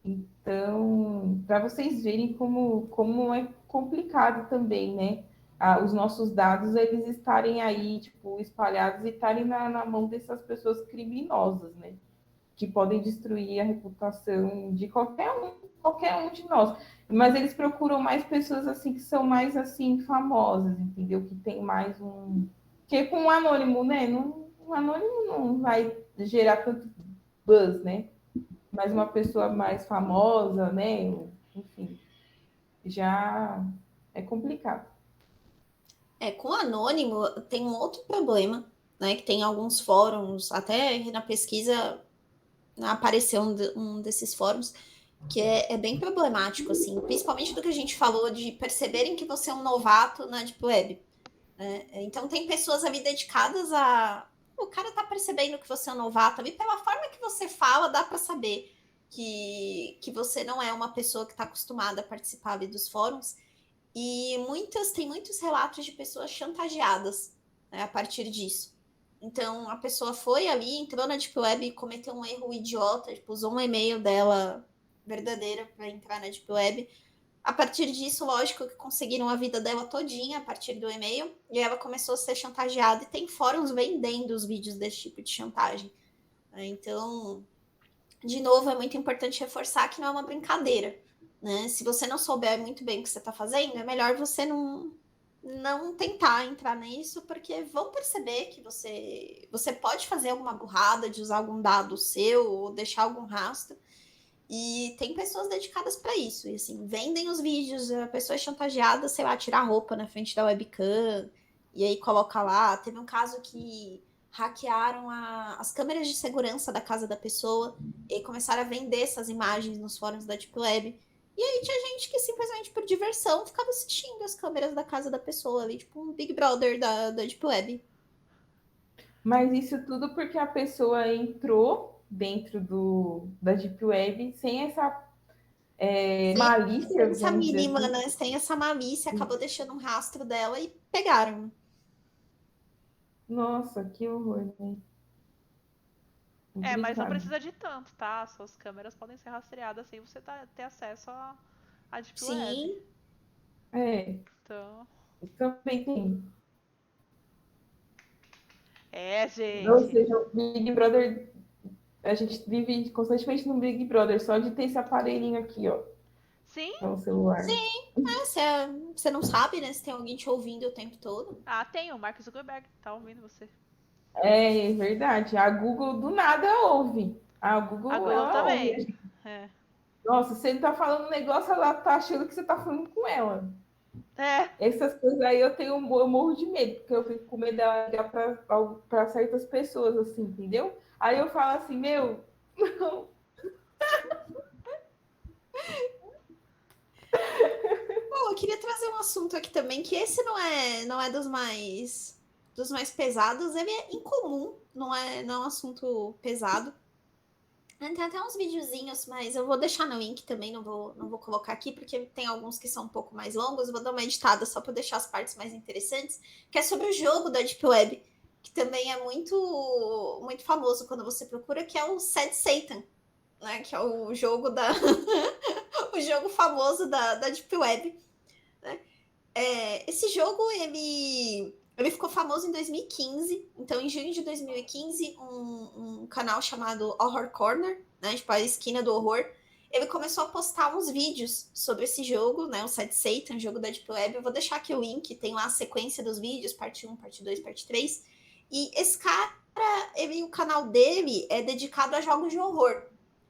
Então, para vocês verem como é complicado também, né? Os nossos dados, eles estarem aí, tipo, espalhados e estarem na mão dessas pessoas criminosas, né? Que podem destruir a reputação de qualquer um de nós. Mas eles procuram mais pessoas assim que são mais assim famosas, entendeu? Que tem mais um. Porque com um anônimo, né? Um anônimo não vai gerar tanto buzz, né? Mas uma pessoa mais famosa, né? Enfim, já é complicado. Com anônimo tem um outro problema, né? Que tem alguns fóruns, até na pesquisa apareceu um desses fóruns, que é bem problemático, assim, principalmente do que a gente falou de perceberem que você é um novato na Deep Web. Né? Então tem pessoas ali dedicadas a. O cara tá percebendo que você é um novato ali, pela forma que você fala, dá para saber que você não é uma pessoa que está acostumada a participar ali dos fóruns. E tem muitos relatos de pessoas chantageadas, né, a partir disso. Então, a pessoa foi ali, entrou na Deep Web e cometeu um erro idiota, tipo, usou um e-mail dela verdadeira para entrar na Deep Web. A partir disso, lógico que conseguiram a vida dela todinha a partir do e-mail, e ela começou a ser chantageada, e tem fóruns vendendo os vídeos desse tipo de chantagem. Então, de novo, é muito importante reforçar que não é uma brincadeira. Né? Se você não souber muito bem o que você está fazendo, é melhor você não tentar entrar nisso, porque vão perceber que você pode fazer alguma burrada de usar algum dado seu ou deixar algum rastro. E tem pessoas dedicadas para isso. E assim, vendem os vídeos, a pessoa é chantageada, sei lá, tirar roupa na frente da webcam, e aí coloca lá. Teve um caso que hackearam as câmeras de segurança da casa da pessoa e começaram a vender essas imagens nos fóruns da Deep Web. E aí tinha gente que simplesmente por diversão ficava assistindo as câmeras da casa da pessoa ali, tipo um Big Brother da Deep Web. Mas isso tudo porque a pessoa entrou dentro da Deep Web sem essa malícia, Essa vamos dizer mínima, assim. né? Sem essa malícia, acabou deixando um rastro dela e pegaram. Nossa, que horror, né? Mas não Complicado. precisa de tanto, tá? Suas câmeras podem ser rastreadas sem você ter acesso à Deep Web. Sim. Então. Também tem. Ou Gente. seja, o Big Brother, a gente vive constantemente no Big Brother, só de ter esse aparelhinho aqui, ó, Sim? no celular. Você não sabe, né? Se tem alguém te ouvindo o tempo todo. Tem o Mark Zuckerberg, tá ouvindo você. É verdade. A Google do nada ouve. A Google, A Google ela ouve. também. Nossa, você tá falando um negócio, ela tá achando que você tá falando com ela. É. Essas coisas aí eu morro de medo, porque eu fico com medo dela ligar pra certas pessoas, assim, entendeu? Aí eu falo assim, meu, não. Bom, eu queria trazer um assunto aqui também, que esse não é dos mais pesados, ele é incomum, não é um assunto pesado. Tem até uns videozinhos, mas eu vou deixar no link também, não vou colocar aqui, porque tem alguns que são um pouco mais longos, vou dar uma editada só para deixar as partes mais interessantes, que é sobre o jogo da Deep Web, que também é muito, muito famoso quando você procura, que é o Sad Satan, né? Que é o jogo o jogo famoso da Deep Web. Né? Esse jogo, ele ficou famoso em 2015. Então, em junho de 2015, um canal chamado Horror Corner, né, tipo a esquina do horror, ele começou a postar uns vídeos sobre esse jogo, né? O Sad Satan, jogo da Deep Web. Eu vou deixar aqui o link, tem lá a sequência dos vídeos, parte 1, parte 2, parte 3. E esse cara, o canal dele é dedicado a jogos de horror.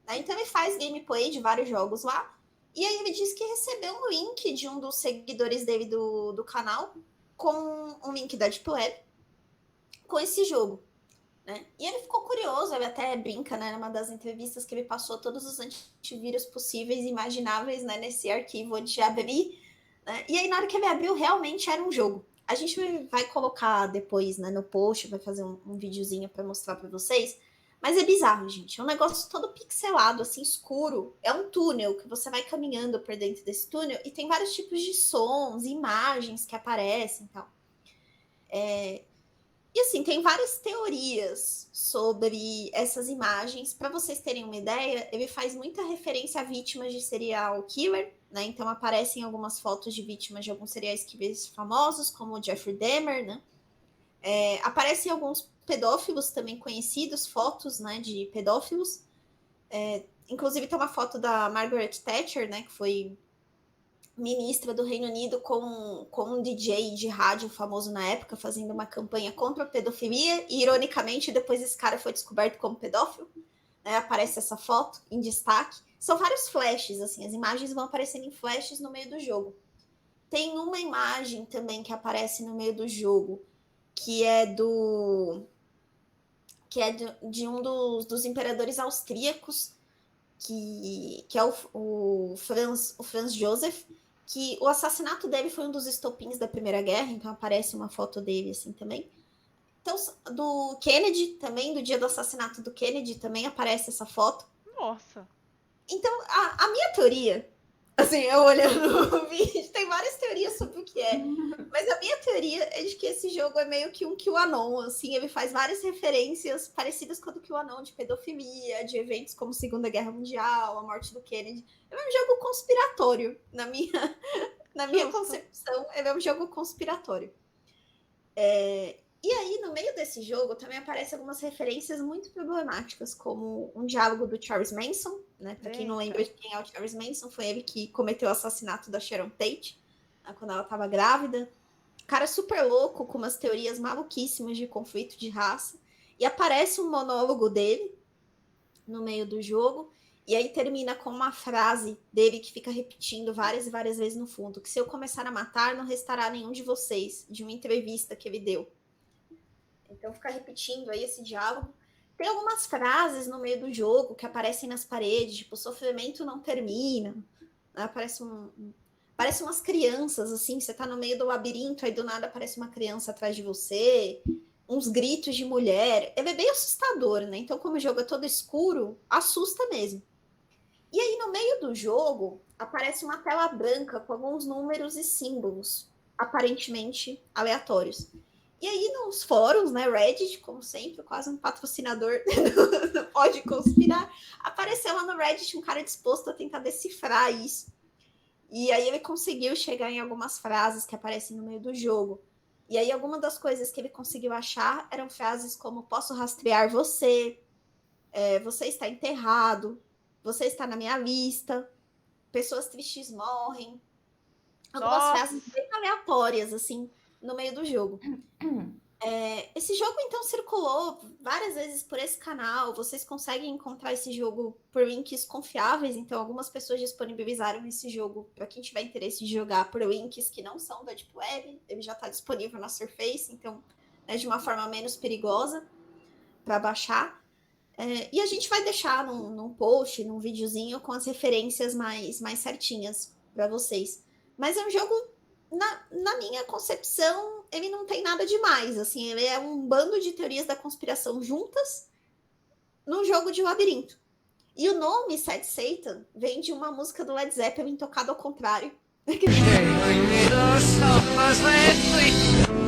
Né? Então ele faz gameplay de vários jogos lá. E aí ele disse que recebeu um link de um dos seguidores dele do canal, com um link da Deep Web, com esse jogo. Né? E ele ficou curioso, ele até brinca, né, numa das entrevistas que ele passou todos os antivírus possíveis e imagináveis, né, nesse arquivo de abrir, né? E aí na hora que ele abriu, realmente era um jogo. A gente vai colocar depois, né, no post, vai fazer um videozinho para mostrar para vocês, mas é bizarro, gente, é um negócio todo pixelado, assim, escuro, é um túnel que você vai caminhando por dentro desse túnel e tem vários tipos de sons, imagens que aparecem e tal. E assim, tem várias teorias sobre essas imagens. Para vocês terem uma ideia, ele faz muita referência a vítimas de serial killer, né? Então aparecem algumas fotos de vítimas de alguns serial killers famosos, como o Jeffrey Dahmer, né? Aparecem alguns pedófilos também conhecidos, fotos, né, de pedófilos. Inclusive tem uma foto da Margaret Thatcher, né, que foi ministra do Reino Unido com um DJ de rádio famoso na época, fazendo uma campanha contra a pedofilia, e ironicamente depois esse cara foi descoberto como pedófilo, né? Aparece essa foto em destaque. São vários flashes, assim, as imagens vão aparecendo em flashes no meio do jogo. Tem uma imagem também que aparece no meio do jogo, que é de um dos imperadores austríacos, que é o Franz Joseph, que o assassinato dele foi um dos estopins da Primeira Guerra, então aparece uma foto dele assim também. Então, do Kennedy também, do dia do assassinato do Kennedy, também aparece essa foto. Nossa. Então, a minha teoria, assim, eu olhando o vídeo, tem várias teorias sobre o que é, mas a minha teoria é de que esse jogo é meio que um QAnon, assim, ele faz várias referências parecidas com a do QAnon, de pedofilia, de eventos como Segunda Guerra Mundial, a morte do Kennedy. É um jogo conspiratório, na minha concepção, ele é um jogo conspiratório. E aí, no meio desse jogo, também aparecem algumas referências muito problemáticas, como um diálogo do Charles Manson, né? Para quem não lembra de quem é o Charles Manson, foi ele que cometeu o assassinato da Sharon Tate, né, quando ela estava grávida. Cara super louco, com umas teorias maluquíssimas de conflito de raça. E aparece um monólogo dele no meio do jogo, e aí termina com uma frase dele que fica repetindo várias e várias vezes no fundo, que se eu começar a matar, não restará nenhum de vocês, de uma entrevista que ele deu. Então fica repetindo aí esse diálogo. Tem algumas frases no meio do jogo que aparecem nas paredes, tipo, o sofrimento não termina. Né? Parece umas crianças, assim, você tá no meio do labirinto, aí do nada aparece uma criança atrás de você, uns gritos de mulher. Ele é bem assustador, né? Então, como o jogo é todo escuro, assusta mesmo. E aí, no meio do jogo, aparece uma tela branca com alguns números e símbolos, aparentemente aleatórios. E aí, nos fóruns, né, Reddit, como sempre, quase um patrocinador do Pode Conspirar, apareceu lá no Reddit um cara disposto a tentar decifrar isso. E aí ele conseguiu chegar em algumas frases que aparecem no meio do jogo. E aí algumas das coisas que ele conseguiu achar eram frases como posso rastrear você, você está enterrado, você está na minha lista, pessoas tristes morrem. Algumas frases bem aleatórias, assim, no meio do jogo. Esse jogo, então, circulou várias vezes por esse canal. Vocês conseguem encontrar esse jogo por links confiáveis. Então, algumas pessoas disponibilizaram esse jogo para quem tiver interesse de jogar por links que não são da Deep Web. Ele já está disponível na Surface, então, de uma forma menos perigosa para baixar. E a gente vai deixar num post, num videozinho, com as referências mais certinhas para vocês. Mas é um jogo, na minha concepção, ele não tem nada demais. Assim, ele é um bando de teorias da conspiração juntas num jogo de labirinto. E o nome Sad Satan vem de uma música do Led Zeppelin tocada ao contrário.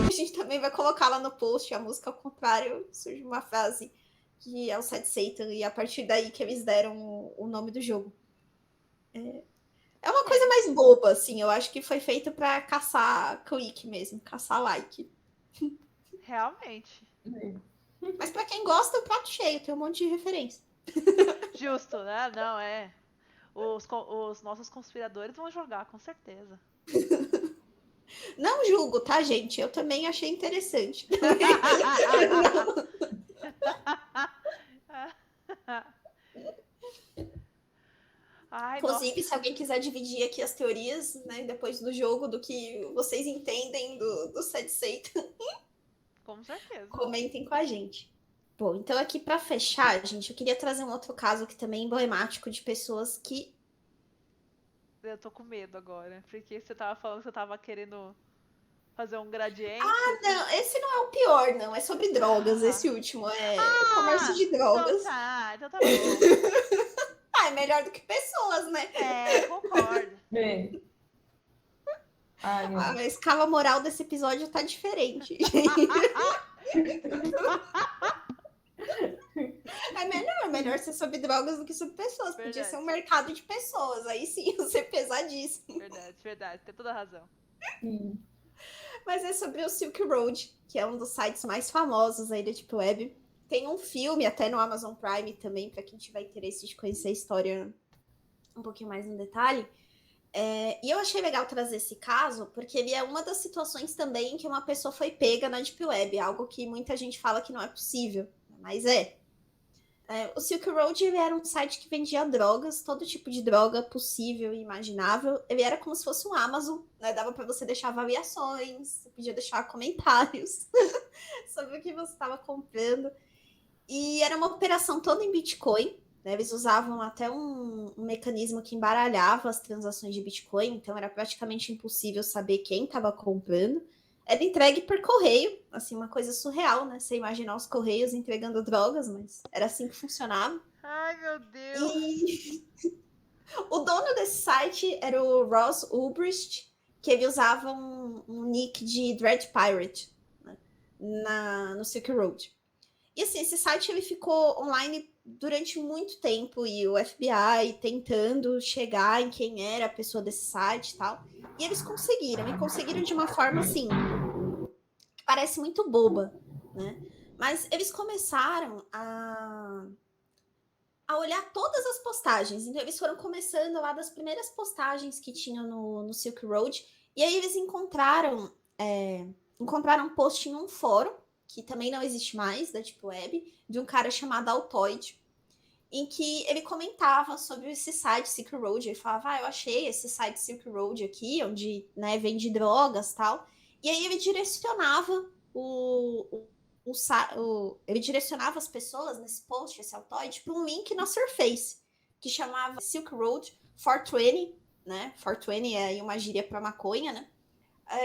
A gente também vai colocar lá no post a música ao contrário. Surge uma frase que é o Sad Satan, e a partir daí que eles deram o nome do jogo. É uma coisa mais boba, assim. Eu acho que foi feito para caçar clique mesmo, caçar like. Realmente. Mas para quem gosta, é um prato cheio, tem um monte de referência. Justo, né? Não, é. os nossos conspiradores vão jogar, com certeza. Não julgo, tá, gente? Eu também achei interessante. Ai, Inclusive, nossa, se alguém quiser dividir aqui as teorias, né, depois do jogo, do que vocês entendem do Sad Satan, com certeza. comentem com a gente. Bom, então aqui para fechar, gente, eu queria trazer um outro caso que também é emblemático de pessoas que... Eu tô com medo agora, porque você tava falando que você tava querendo fazer um gradiente. Não, esse não é o pior, não. É sobre drogas, Ah. esse último. É comércio de drogas. Então tá bom. É melhor do que pessoas, né? Concordo. Ai, meu. A escala moral desse episódio tá diferente. É melhor ser sobre drogas do que sobre pessoas. Podia Verdade. ser um mercado de pessoas. Aí sim, ia ser pesadíssimo. Verdade. Tem toda a razão. Sim. Mas é sobre o Silk Road, que é um dos sites mais famosos aí da Deep Web. Tem um filme até no Amazon Prime também, para quem tiver interesse de conhecer a história um pouquinho mais no detalhe. E eu achei legal trazer esse caso, porque ele é uma das situações também que uma pessoa foi pega na Deep Web, algo que muita gente fala que não é possível, mas o Silk Road ele era um site que vendia drogas, todo tipo de droga possível e imaginável. Ele era como se fosse um Amazon, né? Dava para você deixar avaliações, você podia deixar comentários sobre o que você estava comprando. E era uma operação toda em Bitcoin, né? Eles usavam até um mecanismo que embaralhava as transações de Bitcoin, então era praticamente impossível saber quem estava comprando. Era entregue por correio, assim, uma coisa surreal, né? Você imaginar os correios entregando drogas, mas era assim que funcionava. Ai, meu Deus. E o dono desse site era o Ross Ulbricht, que ele usava um nick de Dread Pirate, né? No Silk Road. E assim, esse site ele ficou online durante muito tempo e o FBI tentando chegar em quem era a pessoa desse site e tal. E eles conseguiram, e conseguiram de uma forma assim, que parece muito boba, né? Mas eles começaram a olhar todas as postagens. Então, eles foram começando lá das primeiras postagens que tinham no Silk Road. E aí eles encontraram um post em um fórum, que também não existe mais, da Deep Web, de um cara chamado Altoid, em que ele comentava sobre esse site Silk Road. Ele falava, eu achei esse site Silk Road aqui, onde, né, vende drogas e tal. E aí ele direcionava ele direcionava as pessoas nesse post, esse Altoid, para um link na Surface, que chamava Silk Road 420, né? 420 é aí uma gíria para maconha, né?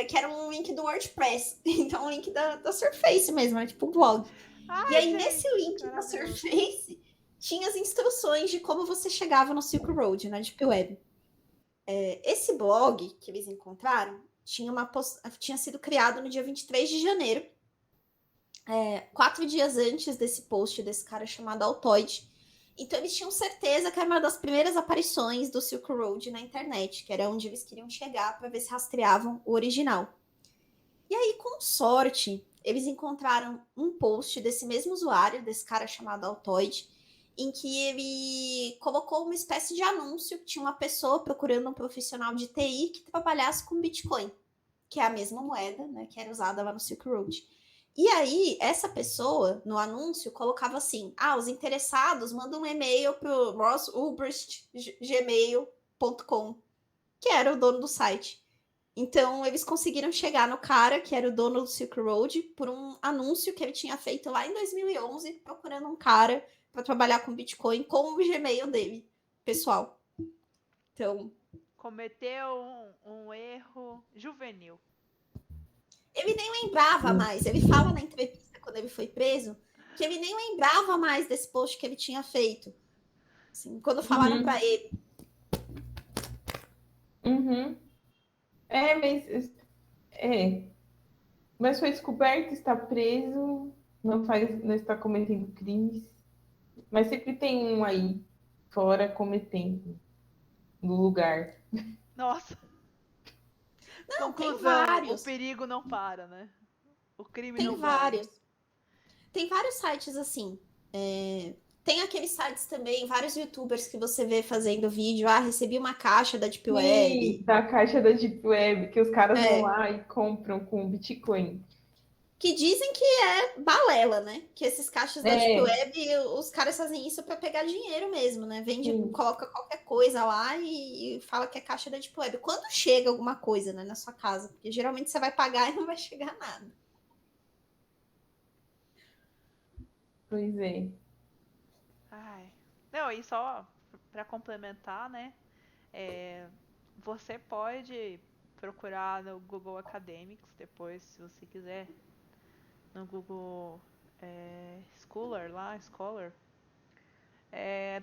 Que era um link do WordPress. Então, um link da Surface mesmo, é tipo um blog. Ai, e aí, gente, nesse link da maravilhoso. Surface, tinha as instruções de como você chegava no Silk Road, na Deep Web. Esse blog que eles encontraram tinha sido criado no dia 23 de janeiro, 4 dias antes desse post desse cara chamado Altoid. Então eles tinham certeza que era uma das primeiras aparições do Silk Road na internet, que era onde eles queriam chegar para ver se rastreavam o original. E aí, com sorte, eles encontraram um post desse mesmo usuário, desse cara chamado Altoid, em que ele colocou uma espécie de anúncio que tinha uma pessoa procurando um profissional de TI que trabalhasse com Bitcoin, que é a mesma moeda, né, que era usada lá no Silk Road. E aí, essa pessoa, no anúncio, colocava assim, os interessados mandam um e-mail para o rossulbricht@gmail.com, que era o dono do site. Então, eles conseguiram chegar no cara, que era o dono do Silk Road, por um anúncio que ele tinha feito lá em 2011, procurando um cara para trabalhar com Bitcoin com o Gmail dele, pessoal. Então, Cometeu um erro juvenil. ele nem lembrava mais. Ele fala na entrevista, quando ele foi preso, que ele nem lembrava mais desse post que ele tinha feito. Assim, quando falaram para ele. Mas foi descoberto, está preso, não está cometendo crimes. Mas sempre tem um aí fora cometendo no lugar. Nossa. Não, Conclusão, tem vários. o perigo não para, né? O crime Tem não vários. para. Tem vários sites assim. Tem aqueles sites também, vários youtubers que você vê fazendo vídeo. Ah, recebi uma caixa da Deep Web. Sim, da caixa da Deep Web, que os caras vão É, lá e compram com Bitcoin. que dizem que é balela, né? Que esses caixas da Deep É, Web, os caras fazem isso para pegar dinheiro mesmo, né? Vende, sim, coloca qualquer coisa lá e fala que é caixa da Deep Web. Quando chega alguma coisa, né, na sua casa? Porque geralmente você vai pagar e não vai chegar nada. pois é. Ai. Não, e só pra complementar, né? é, Você pode procurar no Google Academics depois, se você quiser. No Google Scholar lá, Scholar.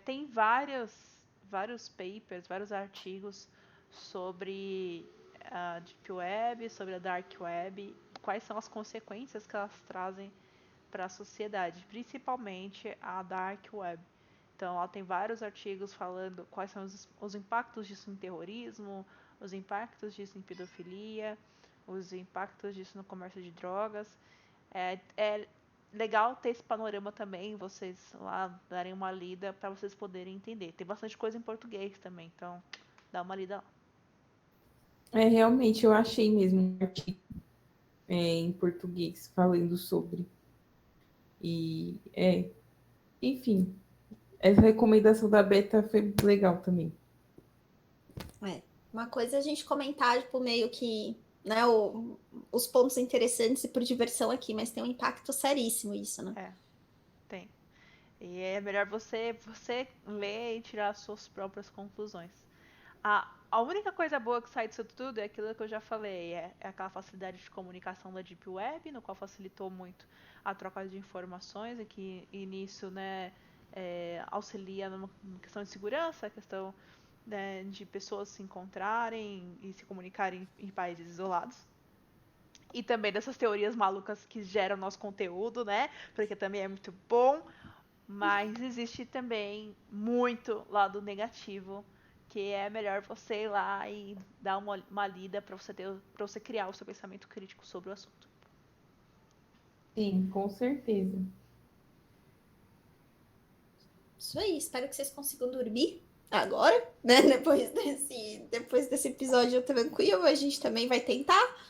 Tem vários papers, vários artigos sobre a Deep Web, sobre a Dark Web, quais são as consequências que elas trazem para a sociedade, principalmente a Dark Web. Então, lá tem vários artigos falando quais são os impactos disso em terrorismo, os impactos disso em pedofilia, os impactos disso no comércio de drogas. É legal ter esse panorama também, vocês lá darem uma lida para vocês poderem entender. Tem bastante coisa em português também, então dá uma lida lá. Realmente, eu achei mesmo um artigo em português falando sobre. E, enfim, essa recomendação da Beta foi legal também. Uma coisa é a gente comentar, tipo, meio que, né, os pontos interessantes e por diversão aqui, mas tem um impacto seríssimo isso, né? Tem. E é melhor você ler e tirar as suas próprias conclusões. A única coisa boa que sai disso tudo é aquilo que eu já falei, é aquela facilidade de comunicação da Deep Web, no qual facilitou muito a troca de informações e nisso, né, auxilia numa questão de segurança, questão, né, de pessoas se encontrarem e se comunicarem em países isolados. E também dessas teorias malucas que geram nosso conteúdo, né? Porque também é muito bom. Mas existe também muito lado negativo, que é melhor você ir lá e dar uma lida para você criar o seu pensamento crítico sobre o assunto. Sim, com certeza. Isso aí, espero que vocês consigam dormir agora, né? Depois desse episódio tranquilo, a gente também vai tentar.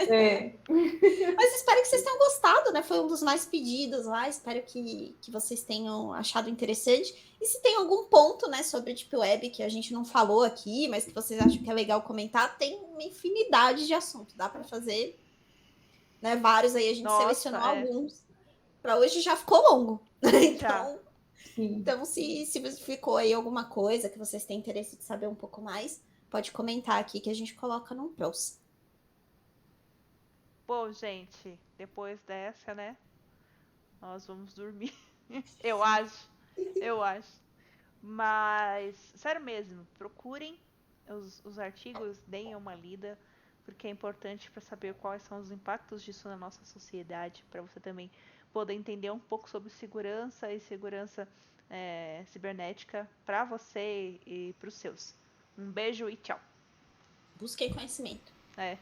É, Mas espero que vocês tenham gostado, né? Foi um dos mais pedidos lá. Espero que vocês tenham achado interessante. E se tem algum ponto, né, sobre a Deep Web que a gente não falou aqui, mas que vocês acham que é legal comentar, tem uma infinidade de assuntos. Dá para fazer, né, vários aí. A gente Nossa, selecionou alguns. Para hoje já ficou longo. já. sim. Então, se ficou aí alguma coisa que vocês têm interesse de saber um pouco mais, pode comentar aqui que a gente coloca num próximo. Bom, gente, depois dessa, né, nós vamos dormir. Eu acho, eu acho. Mas, sério mesmo, procurem os artigos, deem uma lida, porque é importante para saber quais são os impactos disso na nossa sociedade, para você também poder entender um pouco sobre segurança e segurança cibernética para você e para os seus. Um beijo e tchau. Busquei conhecimento. É.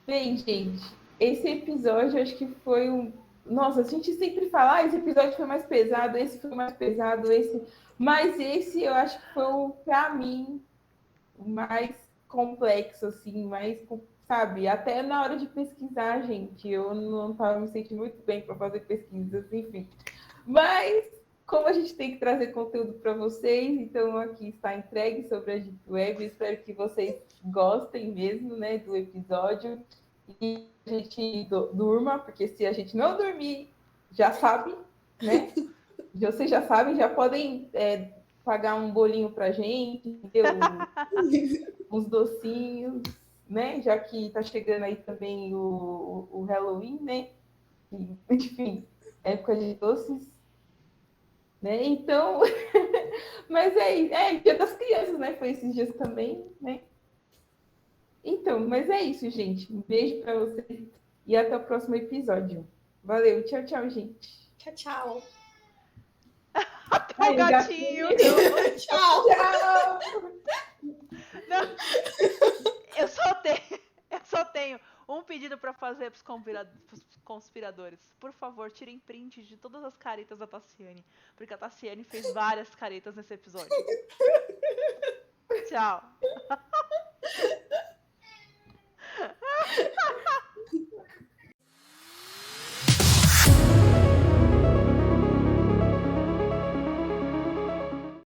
Bem, gente, esse episódio acho que foi um. Nossa, a gente sempre fala, esse episódio foi mais pesado, esse foi mais pesado, esse. Mas esse eu acho que foi, para mim, o mais complexo, assim, sabe? Até na hora de pesquisar, gente, eu não estava me sentindo muito bem para fazer pesquisas, enfim. Mas, como a gente tem que trazer conteúdo para vocês, então aqui está entregue sobre a Deep Web. Espero que vocês gostem mesmo, né, do episódio. E a gente durma, porque se a gente não dormir, já sabe, né? Vocês já sabem, já podem pagar um bolinho pra gente, entendeu? Uns docinhos, né? Já que tá chegando aí também o Halloween, né? Enfim, época de doces, né? Então, mas Dia das Crianças, né? Foi esses dias também, né? Então, mas é isso, gente. Um beijo para vocês e até o próximo episódio. Valeu, tchau, tchau, gente. Tchau, tchau. Até o gatinho. Tchau. Tchau. Não, eu só tenho um pedido para fazer para os conspiradores, por favor, tirem print de todas as caretas da Tassiane, porque a Tassiane fez várias caretas nesse episódio. Tchau.